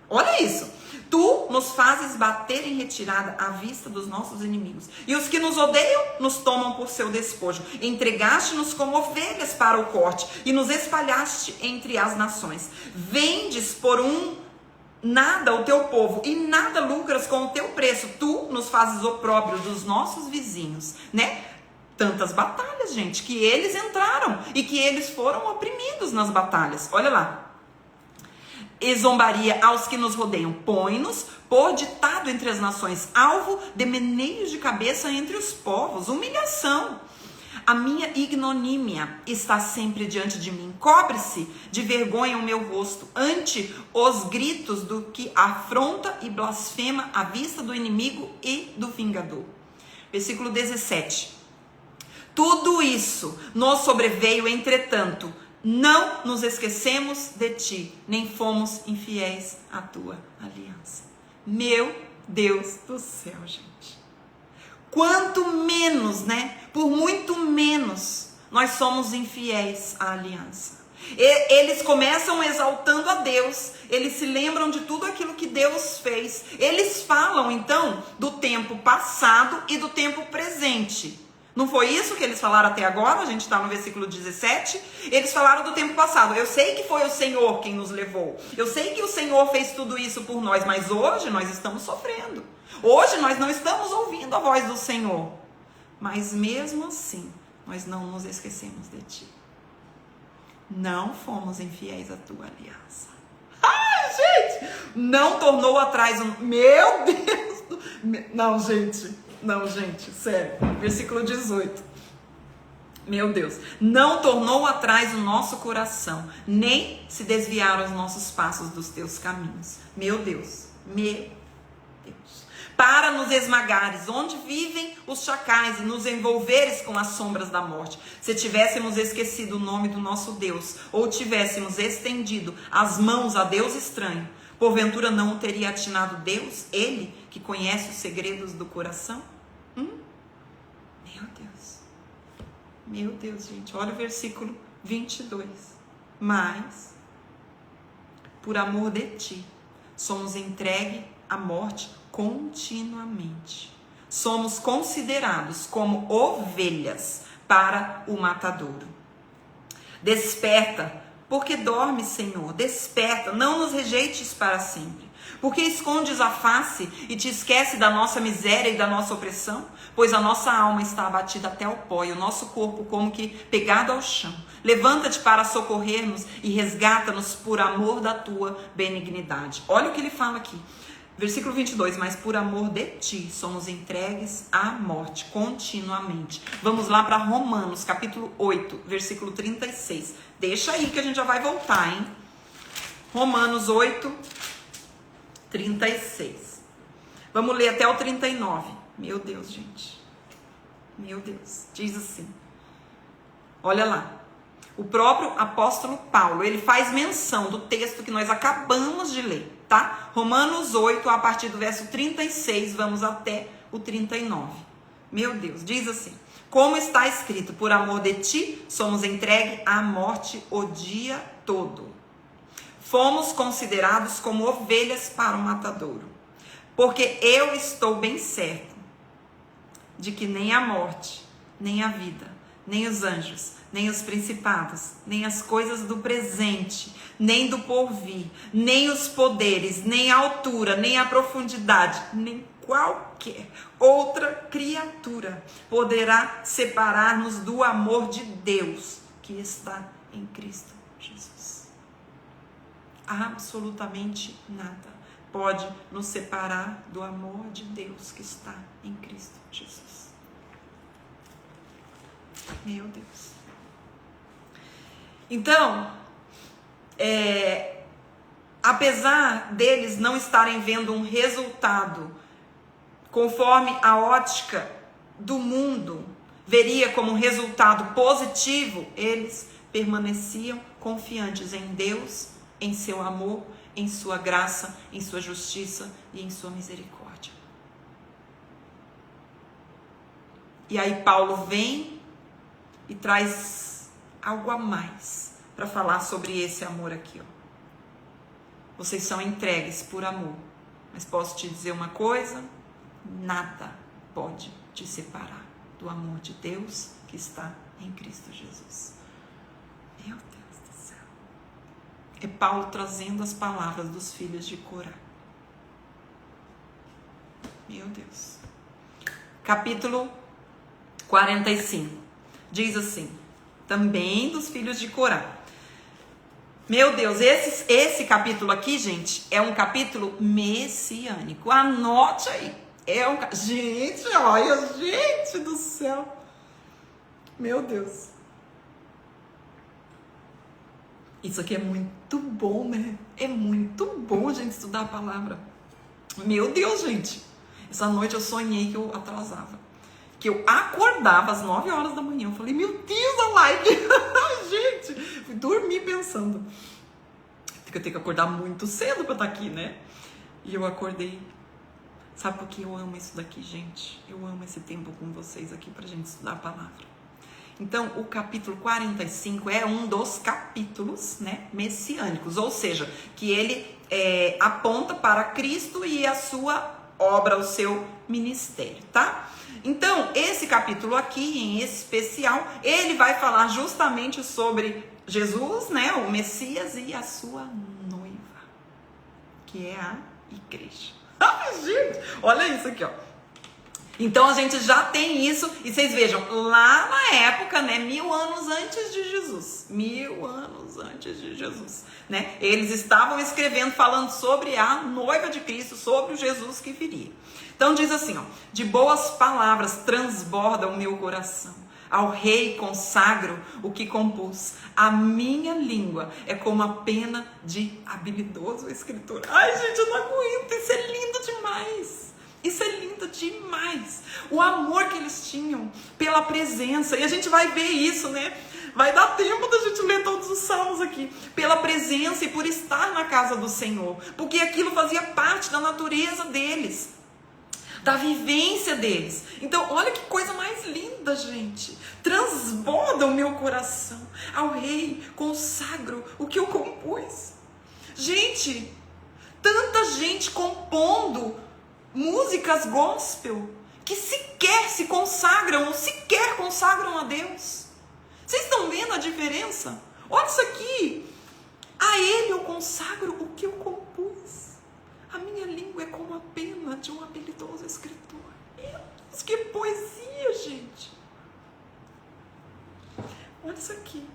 [SPEAKER 1] Olha isso. Tu nos fazes bater em retirada à vista dos nossos inimigos. E os que nos odeiam nos tomam por seu despojo. Entregaste-nos como ovelhas para o corte e nos espalhaste entre as nações. Vendes por nada o teu povo e nada lucras com o teu preço. Tu nos fazes opróbrio dos nossos vizinhos, né? Tantas batalhas, gente, que eles entraram e que eles foram oprimidos nas batalhas. Olha lá. E zombaria aos que nos rodeiam. Põe-nos por ditado entre as nações, alvo de meneios de cabeça entre os povos. Humilhação. A minha ignomínia está sempre diante de mim. Cobre-se de vergonha o meu rosto ante os gritos do que afronta e blasfema à vista do inimigo e do vingador. Versículo 17. Tudo isso nos sobreveio, entretanto, não nos esquecemos de ti, nem fomos infiéis à tua aliança. Meu Deus do céu, gente. Quanto menos, né? Por muito menos, nós somos infiéis à aliança. Eles começam exaltando a Deus, eles se lembram de tudo aquilo que Deus fez. Eles falam, então, do tempo passado e do tempo presente. Não foi isso que eles falaram até agora? A gente está no versículo 17. Eles falaram do tempo passado. Eu sei que foi o Senhor quem nos levou. Eu sei que o Senhor fez tudo isso por nós. Mas hoje nós estamos sofrendo. Hoje nós não estamos ouvindo a voz do Senhor. Mas mesmo assim, nós não nos esquecemos de ti. Não fomos infiéis à tua aliança. Ai, gente! Não tornou atrás um... Meu Deus! Não, gente... Não, gente, sério. Versículo 18. Meu Deus, não tornou atrás o nosso coração, nem se desviaram os nossos passos dos teus caminhos. Meu Deus, para nos esmagares, onde vivem os chacais, e nos envolveres com as sombras da morte. Se tivéssemos esquecido o nome do nosso Deus, ou tivéssemos estendido as mãos a Deus estranho, porventura não o teria atinado Deus, ele que conhece os segredos do coração? Meu Deus, gente, olha o versículo 22. Mas, por amor de ti, somos entregues à morte continuamente. Somos considerados como ovelhas para o matadouro. Desperta, porque dormes, Senhor. Desperta, não nos rejeites para sempre. Porque escondes a face e te esquece da nossa miséria e da nossa opressão? Pois a nossa alma está abatida até o pó e o nosso corpo como que pegado ao chão. Levanta-te para socorrer-nos e resgata-nos por amor da tua benignidade. Olha o que ele fala aqui. Versículo 22, mas por amor de ti somos entregues à morte continuamente. Vamos lá para Romanos, capítulo 8, versículo 36. Deixa aí que a gente já vai voltar, hein? Romanos 8, 36. Vamos ler até o 39. Meu Deus, gente. Meu Deus. Diz assim. Olha lá. O próprio apóstolo Paulo, ele faz menção do texto que nós acabamos de ler, tá? Romanos 8, a partir do verso 36, vamos até o 39. Meu Deus, diz assim: como está escrito, por amor de ti, somos entregues à morte o dia todo. Fomos considerados como ovelhas para o matadouro. Porque eu estou bem certo de que nem a morte, nem a vida, nem os anjos, nem os principados, nem as coisas do presente, nem do porvir, nem os poderes, nem a altura, nem a profundidade, nem qualquer outra criatura poderá separar-nos do amor de Deus que está em Cristo Jesus. Absolutamente nada pode nos separar do amor de Deus que está em Cristo Jesus. Meu Deus. Então, apesar deles não estarem vendo um resultado conforme a ótica do mundo veria como um resultado positivo, eles permaneciam confiantes em Deus, em seu amor, em sua graça, em sua justiça e em sua misericórdia. E aí Paulo vem e traz algo a mais para falar sobre esse amor aqui, ó. Vocês são entregues por amor, mas posso te dizer uma coisa: nada pode te separar do amor de Deus que está em Cristo Jesus. Meu Deus do céu. É Paulo trazendo as palavras dos filhos de Corá. Meu Deus. Capítulo 45. Diz assim, também dos filhos de Corá. Meu Deus, esse capítulo aqui, gente, é um capítulo messiânico. Anote aí. Gente, olha, gente do céu. Meu Deus. Isso aqui é muito bom, né? É muito bom a gente estudar a palavra. Meu Deus, gente. Essa noite eu sonhei que eu atrasava. Que eu acordava às 9 horas da manhã. Eu falei, meu Deus, a live. Gente, fui dormir pensando. Eu tenho que acordar muito cedo pra estar aqui, né? E eu acordei. Sabe por que eu amo isso daqui, gente? Eu amo esse tempo com vocês aqui pra gente estudar a palavra. Então, o capítulo 45 é um dos capítulos, né, messiânicos. Ou seja, que ele aponta para Cristo e a sua obra, o seu ministério, tá? Então, esse capítulo aqui, em especial, ele vai falar justamente sobre Jesus, né, o Messias e a sua noiva, que é a igreja. Ai, gente, olha isso aqui, ó. Então, a gente já tem isso, e vocês vejam, lá na época, né, 1000 anos antes de Jesus, 1000 anos antes de Jesus, né, eles estavam escrevendo, falando sobre a noiva de Cristo, sobre o Jesus que viria. Então, diz assim, ó, de boas palavras transborda o meu coração, Ao rei consagro o que compus. A minha língua é como a pena de habilidoso escritor. Ai, gente, eu não aguento. Isso é lindo demais. Isso é lindo demais. O amor que eles tinham pela presença. E a gente vai ver isso, né? Vai dar tempo da gente ler todos os salmos aqui. Pela presença e por estar na casa do Senhor. Porque aquilo fazia parte da natureza deles. Da vivência deles. Então, olha que coisa mais linda, gente. Transborda o meu coração. Ao rei consagro o que eu compus. Gente, tanta gente compondo músicas gospel que sequer se consagram ou sequer consagram a Deus. Vocês estão vendo a diferença? Olha isso aqui. A ele eu consagro o que eu compus. A minha língua é como a pena de um habilidoso escritor. Meu Deus, que poesia, gente. Olha isso aqui.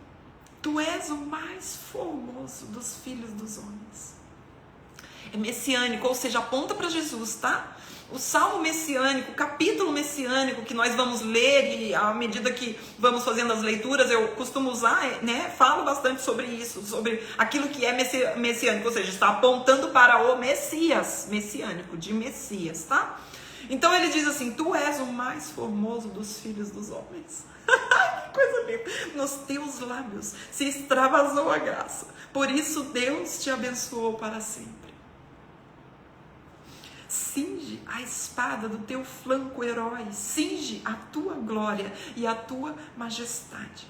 [SPEAKER 1] Tu és o mais formoso dos filhos dos homens. É messiânico, ou seja, aponta para Jesus, tá? O salmo messiânico, o capítulo messiânico que nós vamos ler, e à medida que vamos fazendo as leituras, eu costumo usar, né? Falo bastante sobre isso, sobre aquilo que é messiânico, ou seja, está apontando para o Messias, messiânico, de Messias, tá? Então ele diz assim: tu és o mais formoso dos filhos dos homens. Que coisa linda! Nos teus lábios se extravasou a graça, por isso Deus te abençoou para sempre. Cinge a espada do teu flanco, herói. Cinge a tua glória e a tua majestade.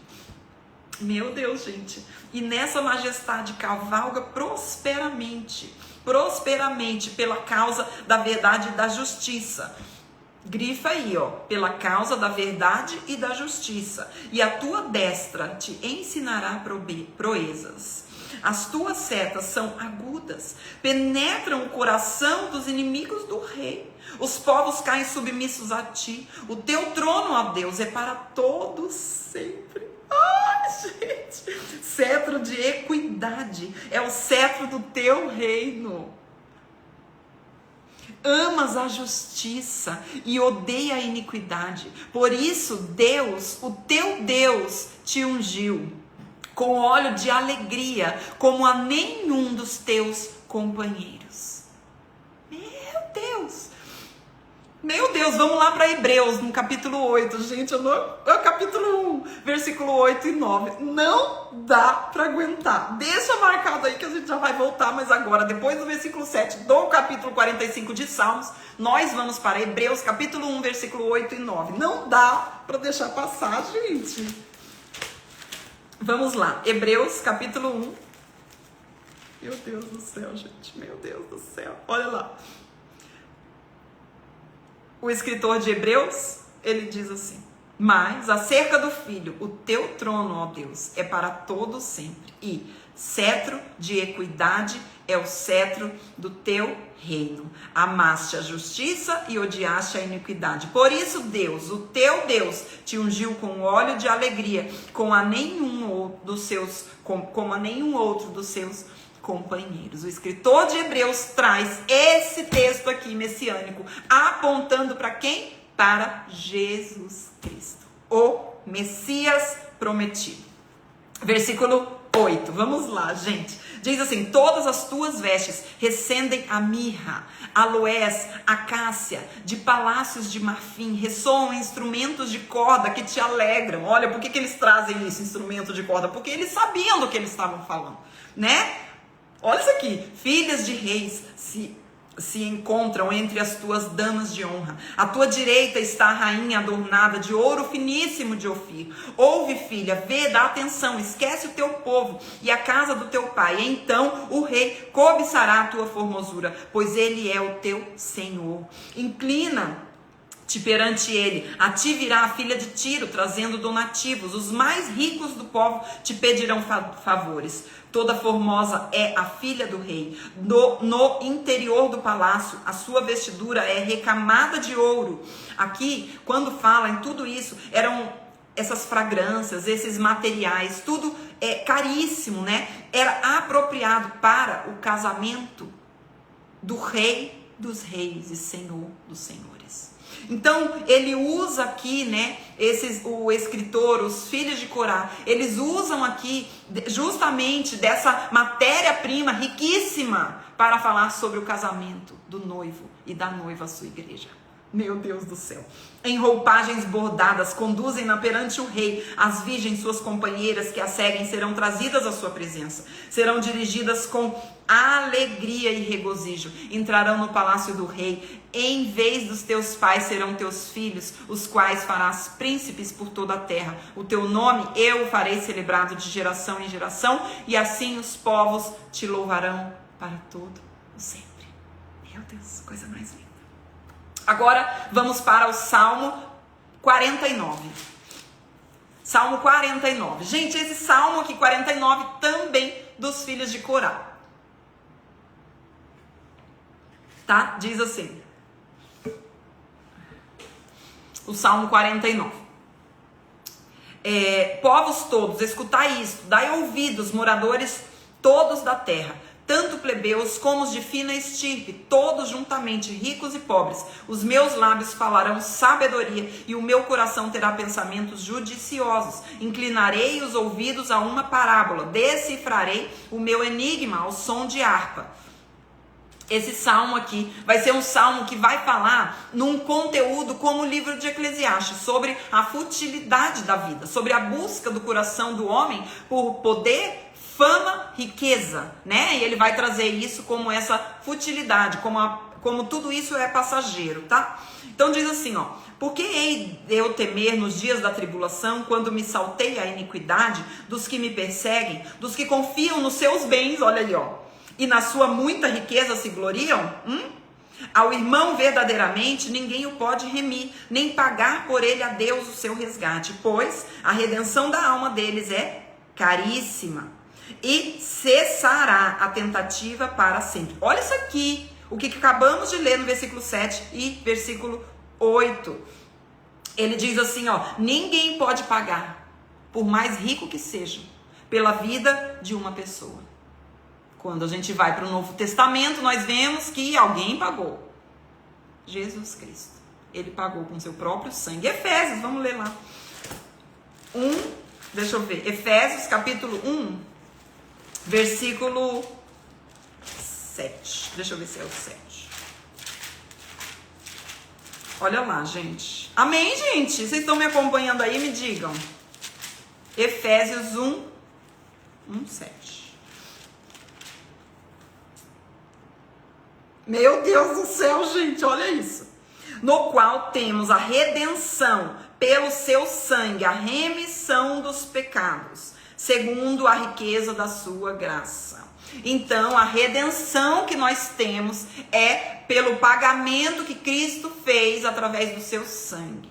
[SPEAKER 1] Meu Deus, gente. E nessa majestade cavalga prosperamente pela causa da verdade e da justiça. Grifa aí, ó. Pela causa da verdade e da justiça. E a tua destra te ensinará proezas. As tuas setas são agudas, penetram o coração dos inimigos do rei. Os povos caem submissos a ti. O teu trono, ó Deus, é para todos sempre. Ai, gente! Cetro de equidade é o cetro do teu reino. Amas a justiça e odeia a iniquidade. Por isso, Deus, o teu Deus, te ungiu com óleo de alegria, como a nenhum dos teus companheiros. Meu Deus, vamos lá para Hebreus, no capítulo 8, gente, capítulo 1, versículo 8 e 9, não dá para aguentar, deixa marcado aí que a gente já vai voltar, mas agora, depois do versículo 7 do capítulo 45 de Salmos, nós vamos para Hebreus, capítulo 1, versículo 8 e 9, não dá para deixar passar, gente. Vamos lá, Hebreus capítulo 1. Meu Deus do céu, gente, meu Deus do céu. Olha lá. O escritor de Hebreus, ele diz assim: mas acerca do Filho, o teu trono, ó Deus, é para todo sempre. E cetro de equidade é o cetro do teu reino. Amaste a justiça e odiaste a iniquidade. Por isso Deus, o teu Deus, te ungiu com óleo de alegria, como a nenhum outro dos seus companheiros. O escritor de Hebreus traz esse texto aqui messiânico, apontando para quem? Para Jesus Cristo, o Messias prometido. Versículo 8, vamos lá, gente. Diz assim: todas as tuas vestes recendem a mirra, aloés, acácia, de palácios de marfim, ressoam instrumentos de corda que te alegram. Olha, por que eles trazem isso, instrumento de corda? Porque eles sabiam do que eles estavam falando, né? Olha isso aqui: filhas de reis se encontram entre as tuas damas de honra. À tua direita está a rainha adornada de ouro finíssimo de Ofir. Ouve, filha, vê, dá atenção, esquece o teu povo e a casa do teu pai. E então o rei cobiçará a tua formosura, pois ele é o teu Senhor. Inclina-te perante ele. A ti virá a filha de Tiro, trazendo donativos. Os mais ricos do povo te pedirão favores. Toda formosa é a filha do rei. No interior do palácio, a sua vestidura é recamada de ouro. Aqui, quando fala em tudo isso, eram essas fragrâncias, esses materiais, tudo é caríssimo, né? Era apropriado para o casamento do rei dos reis e Senhor dos senhores. Então, ele usa aqui, né, o escritor, os filhos de Corá, eles usam aqui justamente dessa matéria-prima riquíssima para falar sobre o casamento do noivo e da noiva à sua igreja. Meu Deus do céu. Em roupagens bordadas, conduzem-na perante o rei. As virgens, suas companheiras que a seguem, serão trazidas à sua presença. Serão dirigidas com alegria e regozijo. Entrarão no palácio do rei. Em vez dos teus pais serão teus filhos, os quais farás príncipes por toda a terra. O teu nome eu o farei celebrado de geração em geração, e assim os povos te louvarão para todo o sempre. Meu Deus, coisa mais linda. Agora vamos para o Salmo 49. Salmo 49. Gente, esse Salmo aqui, 49, também dos filhos de Corá. Tá? Diz assim. O Salmo 49. Povos todos, escutai isto, dai ouvidos, moradores todos da terra, tanto plebeus como os de fina estirpe, todos juntamente, ricos e pobres. Os meus lábios falarão sabedoria, e o meu coração terá pensamentos judiciosos. Inclinarei os ouvidos a uma parábola, decifrarei o meu enigma ao som de harpa. Esse salmo aqui vai ser um salmo que vai falar num conteúdo como o livro de Eclesiastes, sobre a futilidade da vida, sobre a busca do coração do homem por poder, fama, riqueza, né? E ele vai trazer isso como essa futilidade, como tudo isso é passageiro, tá? Então diz assim, ó: porque hei de eu temer nos dias da tribulação, quando me saltei a iniquidade dos que me perseguem, dos que confiam nos seus bens, olha ali, ó, e na sua muita riqueza se gloriam? Ao irmão verdadeiramente ninguém o pode remir, nem pagar por ele a Deus o seu resgate, pois a redenção da alma deles é caríssima. E cessará a tentativa para sempre. Olha isso aqui, o que acabamos de ler no versículo 7 e versículo 8. Ele diz assim, ó: ninguém pode pagar, por mais rico que seja, pela vida de uma pessoa. Quando a gente vai para o Novo Testamento, nós vemos que alguém pagou. Jesus Cristo. Ele pagou com seu próprio sangue. Efésios, vamos ler lá. Deixa eu ver. Efésios capítulo 1. Versículo 7. Deixa eu ver se é o 7. Olha lá, gente. Amém, gente? Vocês estão me acompanhando aí? Me digam. Efésios 1, 7. Meu Deus do céu, gente, olha isso. No qual temos a redenção pelo seu sangue, a remissão dos pecados, segundo a riqueza da sua graça. Então, a redenção que nós temos é pelo pagamento que Cristo fez através do seu sangue,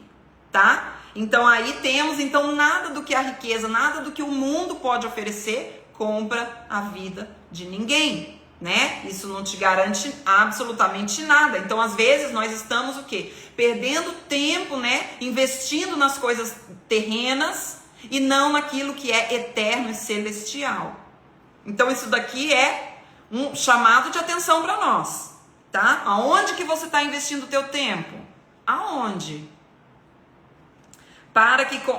[SPEAKER 1] tá? Então, aí temos, nada do que a riqueza, nada do que o mundo pode oferecer, compra a vida de ninguém, né? Isso não te garante absolutamente nada. Então, às vezes, nós estamos o quê? Perdendo tempo, né? Investindo nas coisas terrenas, e não naquilo que é eterno e celestial. Então isso daqui é um chamado de atenção para nós, tá? Aonde que você está investindo o teu tempo? Aonde?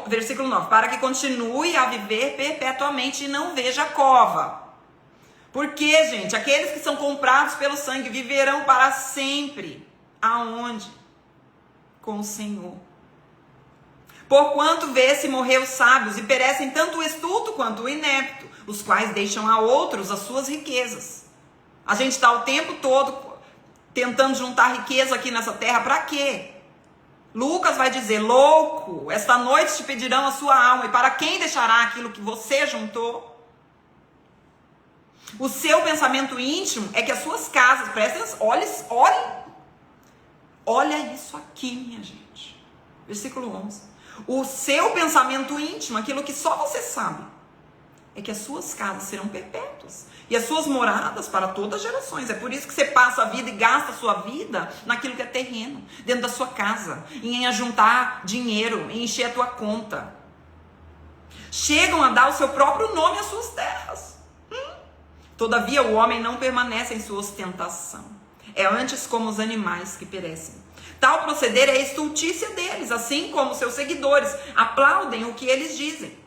[SPEAKER 1] Versículo 9, para que continue a viver perpetuamente e não veja cova. Porque, gente, aqueles que são comprados pelo sangue viverão para sempre. Aonde? Com o Senhor. Porquanto vê-se morrer os sábios, e perecem tanto o estulto quanto o inepto, os quais deixam a outros as suas riquezas. A gente está o tempo todo tentando juntar riqueza aqui nessa terra, para quê? Lucas vai dizer: louco, esta noite te pedirão a sua alma, e para quem deixará aquilo que você juntou? O seu pensamento íntimo é que as suas casas, prestem atenção, olha isso aqui, minha gente. Versículo 11. O seu pensamento íntimo, aquilo que só você sabe, é que as suas casas serão perpétuas e as suas moradas para todas as gerações. É por isso que você passa a vida e gasta a sua vida naquilo que é terreno, dentro da sua casa, em ajuntar dinheiro, em encher a tua conta. Chegam a dar o seu próprio nome às suas terras. Todavia o homem não permanece em sua ostentação. É antes como os animais que perecem. Tal proceder é a estultícia deles, assim como seus seguidores aplaudem o que eles dizem.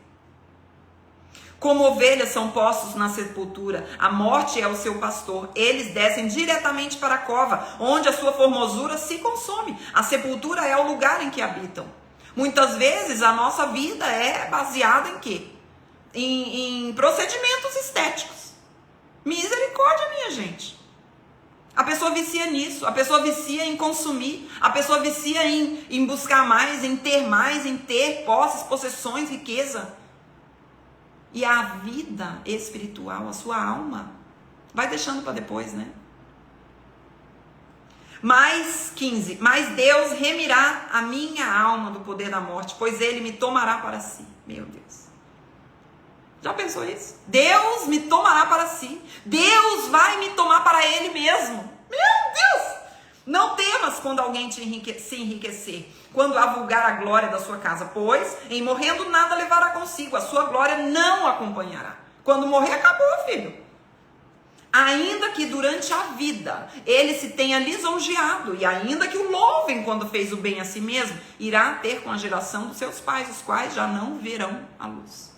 [SPEAKER 1] Como ovelhas são postos na sepultura, a morte é o seu pastor. Eles descem diretamente para a cova, onde a sua formosura se consome. A sepultura é o lugar em que habitam. Muitas vezes a nossa vida é baseada em quê? Em procedimentos estéticos. Misericórdia, minha gente. A pessoa vicia nisso, a pessoa vicia em consumir, a pessoa vicia em buscar mais, em ter posses, possessões, riqueza. E a vida espiritual, a sua alma, vai deixando para depois, né? Mais 15. Mas Deus remirá a minha alma do poder da morte, pois ele me tomará para si. Meu Deus. Já pensou isso? Deus me tomará para si. Deus vai me tomar para ele mesmo. Meu Deus! Não temas quando alguém se enriquecer, quando avulgar a glória da sua casa, pois em morrendo nada levará consigo, a sua glória não acompanhará. Quando morrer, acabou, filho. Ainda que durante a vida ele se tenha lisonjeado, e ainda que o louvem quando fez o bem a si mesmo, irá ter com a geração dos seus pais, os quais já não verão a luz.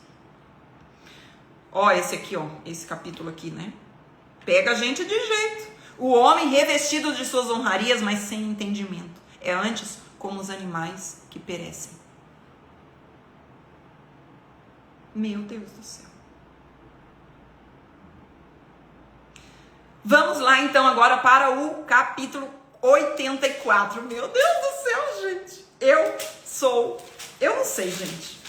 [SPEAKER 1] Ó, esse aqui, ó, esse capítulo aqui, né? Pega a gente de jeito. O homem revestido de suas honrarias, mas sem entendimento. É antes como os animais que perecem. Meu Deus do céu. Vamos lá então agora para o capítulo 84. Meu Deus do céu, gente. Eu não sei, gente.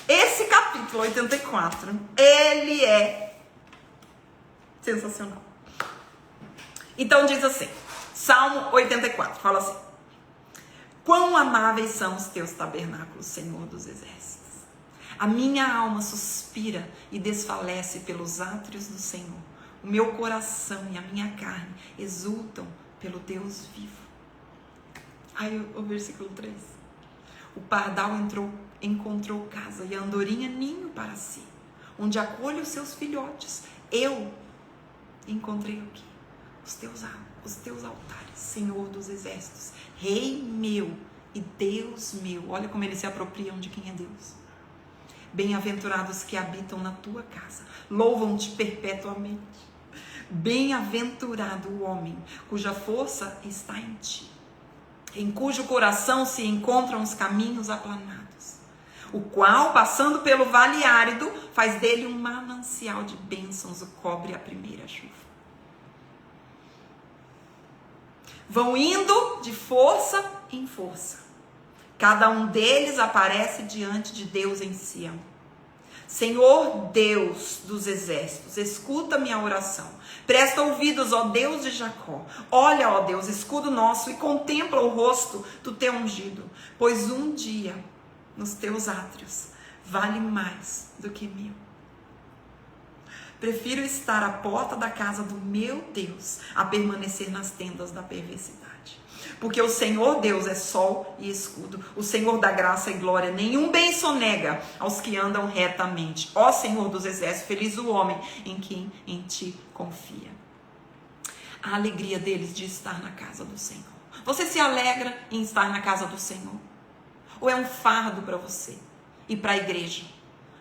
[SPEAKER 1] Esse capítulo 84, ele é sensacional. Então diz assim, Salmo 84, fala assim: quão amáveis são os teus tabernáculos, Senhor dos exércitos. A minha alma suspira e desfalece pelos átrios do Senhor. O meu coração e a minha carne exultam pelo Deus vivo. Aí o versículo 3. O pardal encontrou casa e a andorinha ninho para si, onde acolhe os seus filhotes. Eu encontrei o quê? Os teus altares, Senhor dos exércitos, Rei meu e Deus meu. Olha como eles se apropriam de quem é Deus. Bem-aventurados que habitam na tua casa, louvam-te perpetuamente. Bem-aventurado o homem cuja força está em ti, em cujo coração se encontram os caminhos aplanados, o qual, passando pelo vale árido, faz dele um manancial de bênçãos, o cobre a primeira chuva. Vão indo de força em força. Cada um deles aparece diante de Deus em Sião. Senhor Deus dos exércitos, escuta minha oração. Presta ouvidos, ó Deus de Jacó. Olha, ó Deus, escudo nosso, e contempla o rosto do teu ungido. Pois um dia nos teus átrios vale mais do que 1000. Prefiro estar à porta da casa do meu Deus a permanecer nas tendas da perversidade. Porque o Senhor Deus é sol e escudo, o Senhor da graça e glória. Nenhum bem sonega aos que andam retamente. Ó Senhor dos exércitos, feliz o homem em quem em ti confia. A alegria deles de estar na casa do Senhor. Você se alegra em estar na casa do Senhor? Ou é um fardo para você ir para a igreja?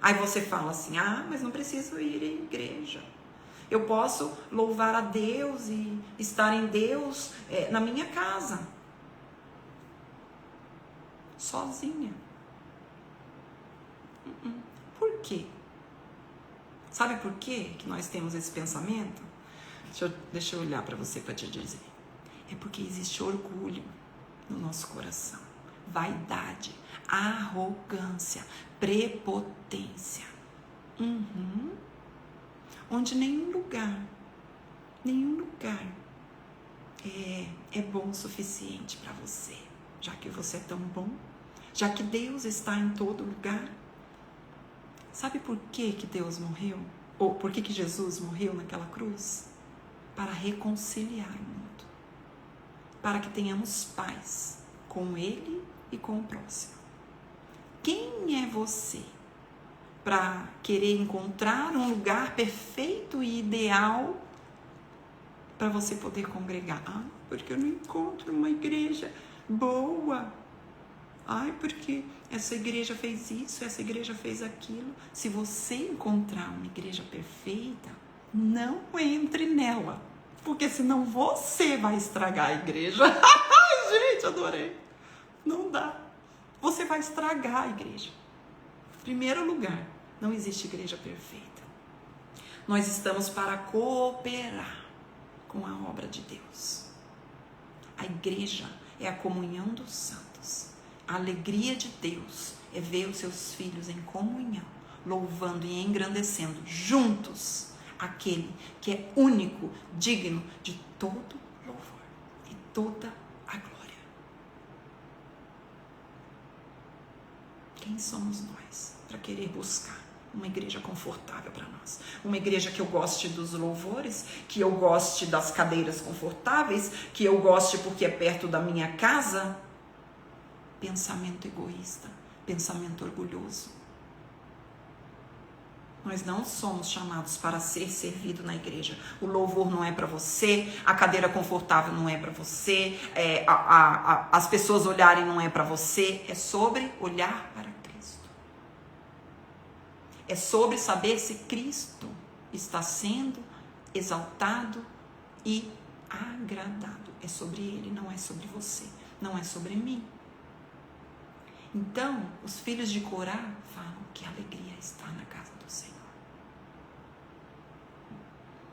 [SPEAKER 1] Aí você fala assim, mas não preciso ir à igreja. Eu posso louvar a Deus e estar em Deus na minha casa. Sozinha. Por quê? Sabe por quê que nós temos esse pensamento? Deixa eu olhar para você para te dizer. É porque existe orgulho no nosso coração. Vaidade, arrogância, prepotência. Onde nenhum lugar é bom o suficiente para você. Já que você é tão bom, já que Deus está em todo lugar. Sabe por que Deus morreu? Ou por que Jesus morreu naquela cruz? Para reconciliar o mundo. Para que tenhamos paz com Ele e com o próximo. Quem é você para querer encontrar um lugar perfeito e ideal para você poder congregar. Porque eu não encontro uma igreja boa. Porque essa igreja fez isso, essa igreja fez aquilo. Se você encontrar uma igreja perfeita, não entre nela, porque senão você vai estragar a igreja. Ai, gente, adorei. Não dá. Você vai estragar a igreja. Em primeiro lugar, não existe igreja perfeita. Nós estamos para cooperar com a obra de Deus. A igreja é a comunhão dos santos. A alegria de Deus é ver os seus filhos em comunhão, louvando e engrandecendo juntos aquele que é único, digno de todo louvor e toda a glória. Quem somos nós para querer buscar uma igreja confortável para nós? Uma igreja que eu goste dos louvores, que eu goste das cadeiras confortáveis, que eu goste porque é perto da minha casa? Pensamento egoísta, pensamento orgulhoso. Nós não somos chamados para ser servido na igreja. O louvor não é para você, a cadeira confortável não é para você, as pessoas olharem não é para você. É sobre olhar para Cristo. É sobre saber se Cristo está sendo exaltado e agradado. É sobre Ele, não é sobre você, não é sobre mim. Então, os filhos de Corá falam que a alegria está na casa do Senhor.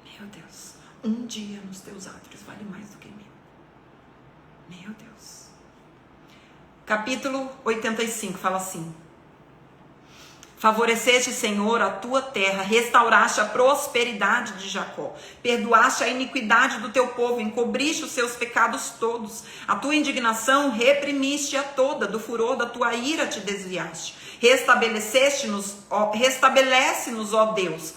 [SPEAKER 1] Meu Deus, um dia nos teus átrios vale mais do que 1000. Meu Deus. Capítulo 85 fala assim: favoreceste, Senhor, a tua terra, restauraste a prosperidade de Jacó, perdoaste a iniquidade do teu povo, encobriste os seus pecados todos, a tua indignação reprimiste-a toda, do furor da tua ira te desviaste, restabelece-nos, ó Deus,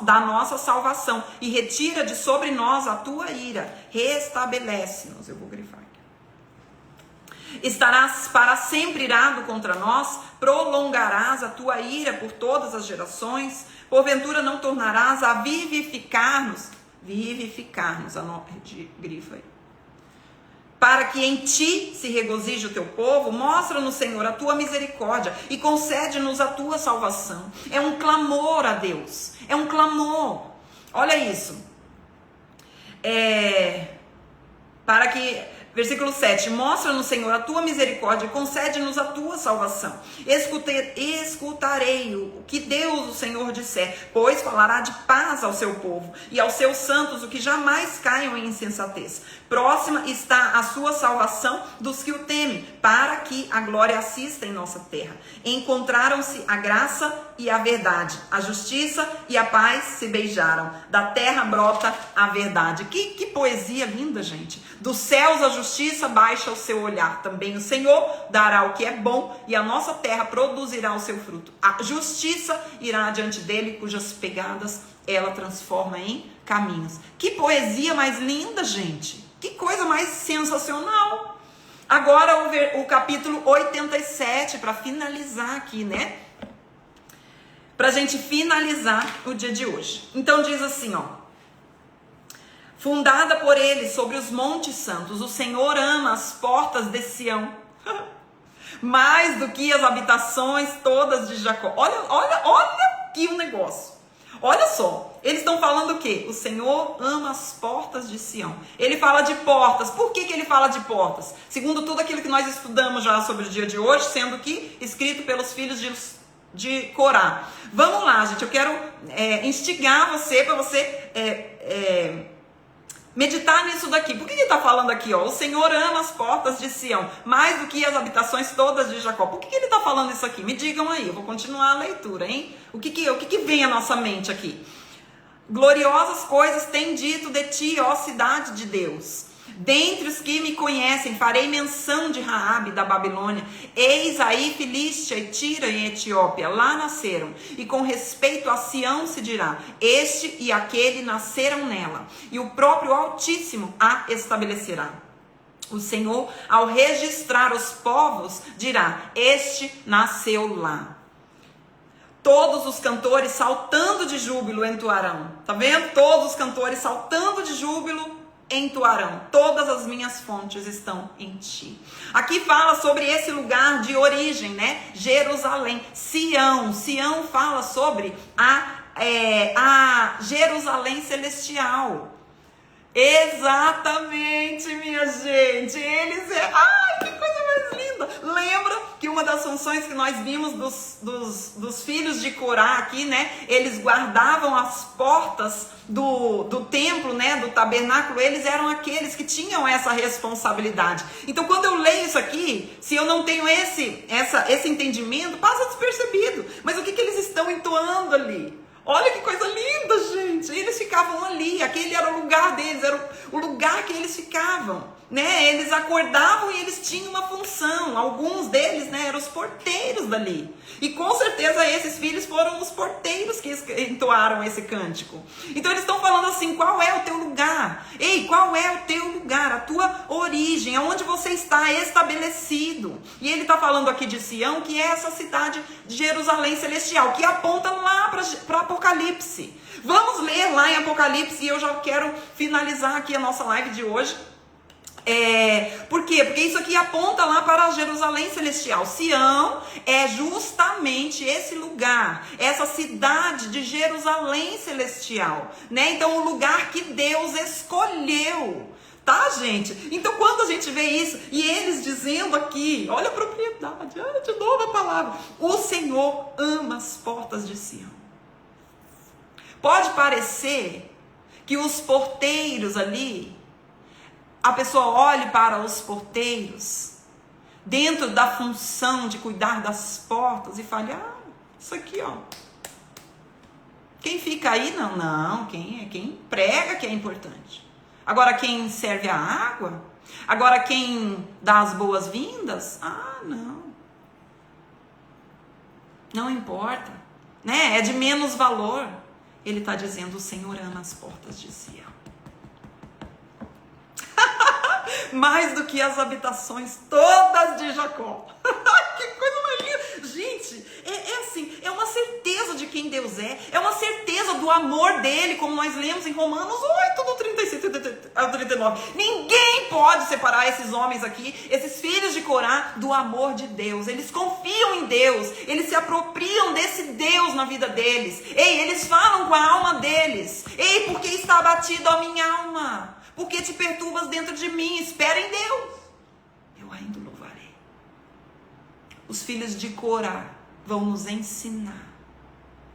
[SPEAKER 1] da nossa salvação, e retira de sobre nós a tua ira, restabelece-nos. Eu vou grifar. Estarás para sempre irado contra nós, prolongarás a tua ira por todas as gerações, porventura não tornarás a vivificar-nos, grifa aí, para que em ti se regozije o teu povo. Mostra-nos, Senhor, a tua misericórdia e concede-nos a tua salvação. É um clamor a Deus, é um clamor. Olha isso. Para que... Versículo 7, mostra-nos, Senhor, a tua misericórdia e concede-nos a tua salvação. Escutarei o que Deus, o Senhor, disser, pois falará de paz ao seu povo e aos seus santos, o que jamais caiam em insensatez. Próxima está a sua salvação dos que o temem, para que a glória assista em nossa terra. Encontraram-se a graça e a verdade, a justiça e a paz se beijaram. Da terra brota a verdade. Que poesia linda, gente. Dos céus a justiça baixa o seu olhar. Também o Senhor dará o que é bom e a nossa terra produzirá o seu fruto. A justiça irá adiante dele, cujas pegadas ela transforma em caminhos. Que poesia mais linda, gente. Que coisa mais sensacional. Agora o capítulo 87, para finalizar aqui, né? Pra gente finalizar o dia de hoje. Então diz assim, ó. Fundada por ele sobre os montes santos, o Senhor ama as portas de Sião, mais do que as habitações todas de Jacó. Olha aqui um negócio. Olha só, eles estão falando o quê? O Senhor ama as portas de Sião. Ele fala de portas. Por que ele fala de portas? Segundo tudo aquilo que nós estudamos já sobre o dia de hoje, sendo que escrito pelos filhos de Corá. Vamos lá, gente, eu quero instigar você, para você meditar nisso daqui. Por que ele está falando aqui? Ó? O Senhor ama as portas de Sião, mais do que as habitações todas de Jacó. Por que ele está falando isso aqui? Me digam aí, eu vou continuar a leitura, hein? O que vem à nossa mente aqui? Gloriosas coisas tem dito de ti, ó cidade de Deus. Dentre os que me conhecem, farei menção de Raabe da Babilônia. Eis aí Filístia e Tira em Etiópia, lá nasceram. E com respeito a Sião se dirá, este e aquele nasceram nela. E o próprio Altíssimo a estabelecerá. O Senhor, ao registrar os povos, dirá, este nasceu lá. Todos os cantores saltando de júbilo entoarão. Tá vendo? Todos os cantores saltando de júbilo entoarão. Todas as minhas fontes estão em ti. Aqui fala sobre esse lugar de origem, né? Jerusalém. Sião. Sião fala sobre a Jerusalém celestial. Exatamente, minha gente. Ai, que coisa mais linda. Lembra que uma das funções que nós vimos dos filhos de Corá aqui, né? Eles guardavam as portas do templo, né? Do tabernáculo. Eles eram aqueles que tinham essa responsabilidade. Então, quando eu leio isso aqui, se eu não tenho esse entendimento, passa despercebido. Mas o que eles estão entoando ali? Olha que coisa linda, gente. Eles ficavam ali, aquele era o lugar deles, era o lugar que eles ficavam, né? Eles acordavam e eles tinham uma função. Alguns deles, né, eram os porteiros dali. E com certeza esses filhos foram os porteiros que entoaram esse cântico. Então eles estão falando assim, qual é o teu lugar? Ei, qual é o teu lugar? A tua origem, aonde você está estabelecido. E ele está falando aqui de Sião, que é essa cidade de Jerusalém celestial, que aponta lá para Apocalipse. Vamos ler lá em Apocalipse, e eu já quero finalizar aqui a nossa live de hoje. Por quê? Porque isso aqui aponta lá para a Jerusalém celestial. Sião é justamente esse lugar, essa cidade de Jerusalém celestial, né? Então, o lugar que Deus escolheu. Tá, gente? Então, quando a gente vê isso, e eles dizendo aqui, olha a propriedade, olha de novo a palavra, o Senhor ama as portas de Sião. Pode parecer que os porteiros ali, a pessoa olhe para os porteiros, dentro da função de cuidar das portas, e fale, isso aqui, ó. Quem fica aí, não, quem prega que é importante. Agora, quem serve a água? Agora, quem dá as boas-vindas? Não importa, né? É de menos valor. Ele está dizendo, o Senhor ama as portas de Sião. Mais do que as habitações todas de Jacó. Que coisa mais linda. Gente, assim, é uma certeza de quem Deus é uma certeza do amor dele, como nós lemos em Romanos 8, do 37 ao 39. Ninguém pode separar esses homens aqui, esses filhos de Corá, do amor de Deus. Eles confiam em Deus, eles se apropriam desse Deus na vida deles. Ei, eles falam com a alma deles. Ei, porque está abatido a minha alma? Porque te perturbas dentro de mim? Espera em Deus. Eu ainda o louvarei. Os filhos de Corá vão nos ensinar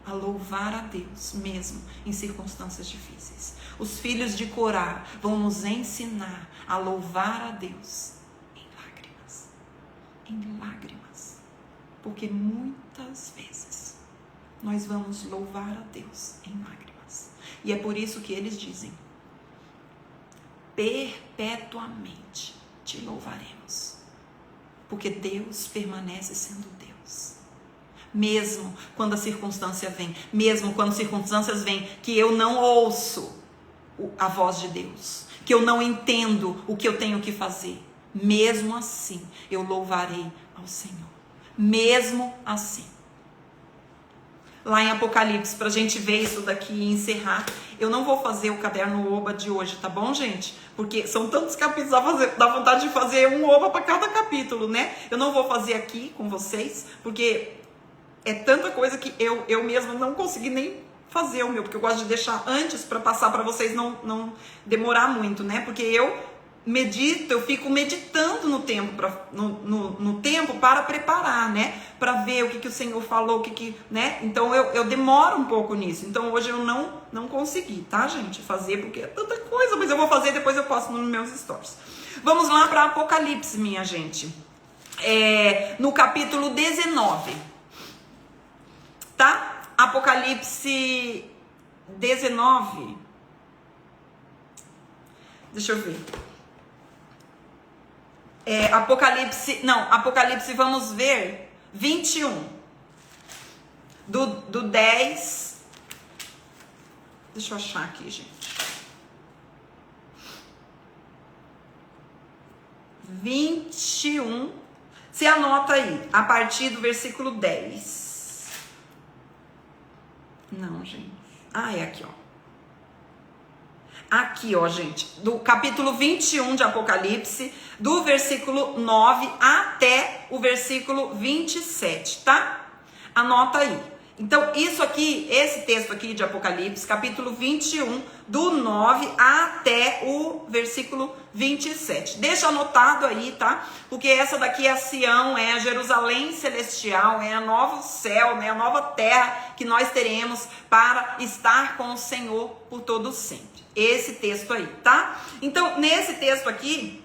[SPEAKER 1] a louvar a Deus, mesmo em circunstâncias difíceis. Os filhos de Corá vão nos ensinar a louvar a Deus em lágrimas. Em lágrimas. Porque muitas vezes nós vamos louvar a Deus em lágrimas. E é por isso que eles dizem, perpetuamente te louvaremos, porque Deus permanece sendo Deus, mesmo quando a circunstância vem, mesmo quando circunstâncias vêm que eu não ouço a voz de Deus, que eu não entendo o que eu tenho que fazer, mesmo assim eu louvarei ao Senhor, mesmo assim. Lá em Apocalipse, pra gente ver isso daqui e encerrar. Eu não vou fazer o caderno Oba de hoje, tá bom, gente? Porque são tantos capítulos, dá vontade de fazer um Oba para cada capítulo, né? Eu não vou fazer aqui com vocês, porque é tanta coisa que eu mesma não consegui nem fazer o meu, porque eu gosto de deixar antes para passar para vocês não demorar muito, né? Porque eu fico meditando no tempo, no tempo para preparar, né? Para ver o que o Senhor falou, né? Então eu demoro um pouco nisso. Então hoje eu não consegui, tá, gente? Fazer, porque é tanta coisa, mas eu vou fazer, depois eu posto nos meus stories. Vamos lá para Apocalipse, minha gente. No capítulo 19, tá? Apocalipse 19. Deixa eu ver. Apocalipse, vamos ver, 21, do 10, deixa eu achar aqui, gente, 21, você anota aí, a partir do versículo 10, Não, gente. Ah, é aqui, ó. Aqui, ó, gente, do capítulo 21 de Apocalipse, do versículo 9 até o versículo 27, tá? Anota aí. Então, isso aqui, esse texto aqui de Apocalipse, capítulo 21, do 9 até o versículo 27. Deixa anotado aí, tá? Porque essa daqui é a Sião, é a Jerusalém celestial, é a novo céu, né? A nova terra que nós teremos para estar com o Senhor por todo sempre. Esse texto aí, tá? Então, nesse texto aqui,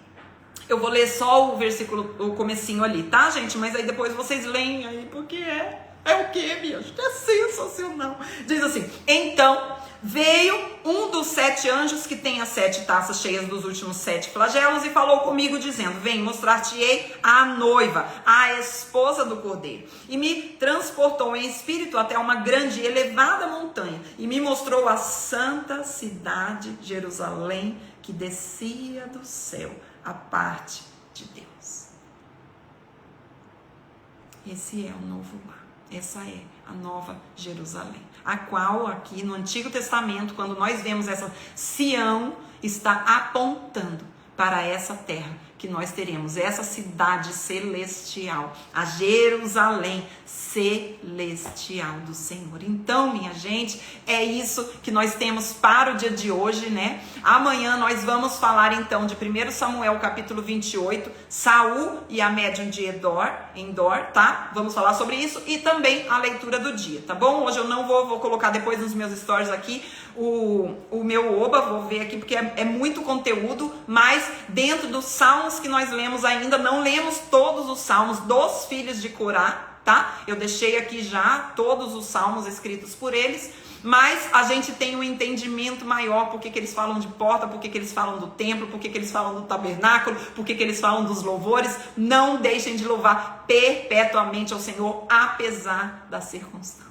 [SPEAKER 1] eu vou ler só o versículo, o comecinho ali, tá, gente? Mas aí depois vocês leem aí, porque é o que, minha gente? É sensacional. Diz assim: então veio um dos 7 anjos que tem as 7 taças cheias dos últimos 7 flagelos e falou comigo dizendo: vem, mostrar-te-ei a noiva, a esposa do Cordeiro. E me transportou em espírito até uma grande e elevada montanha e me mostrou a santa cidade Jerusalém, que descia do céu, a parte de Deus. Esse é o novo lar. Essa é a nova Jerusalém, a qual aqui no Antigo Testamento, quando nós vemos essa Sião, está apontando para essa terra que nós teremos, essa cidade celestial, a Jerusalém celestial do Senhor. Então, minha gente, é isso que nós temos para o dia de hoje, né? Amanhã nós vamos falar então de 1 Samuel capítulo 28, Saul e a médium de Endor, tá? Vamos falar sobre isso e também a leitura do dia, tá bom? Hoje eu não vou colocar depois nos meus stories aqui o meu oba, vou ver aqui porque é muito conteúdo, mas dentro dos salmos que nós lemos ainda, não lemos todos os salmos dos filhos de Corá, tá? Eu deixei aqui já todos os salmos escritos por eles, mas a gente tem um entendimento maior, porque que eles falam de porta, porque que eles falam do templo, porque que eles falam do tabernáculo, porque que eles falam dos louvores. Não deixem de louvar perpetuamente ao Senhor, apesar das circunstâncias.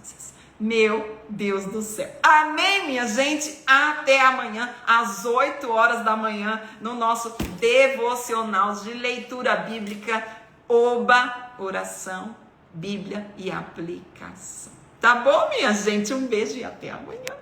[SPEAKER 1] Meu Deus do céu. Amém, minha gente? Até amanhã, às 8 horas da manhã, no nosso devocional de leitura bíblica, oba, oração, Bíblia e aplicação. Tá bom, minha gente? Um beijo e até amanhã.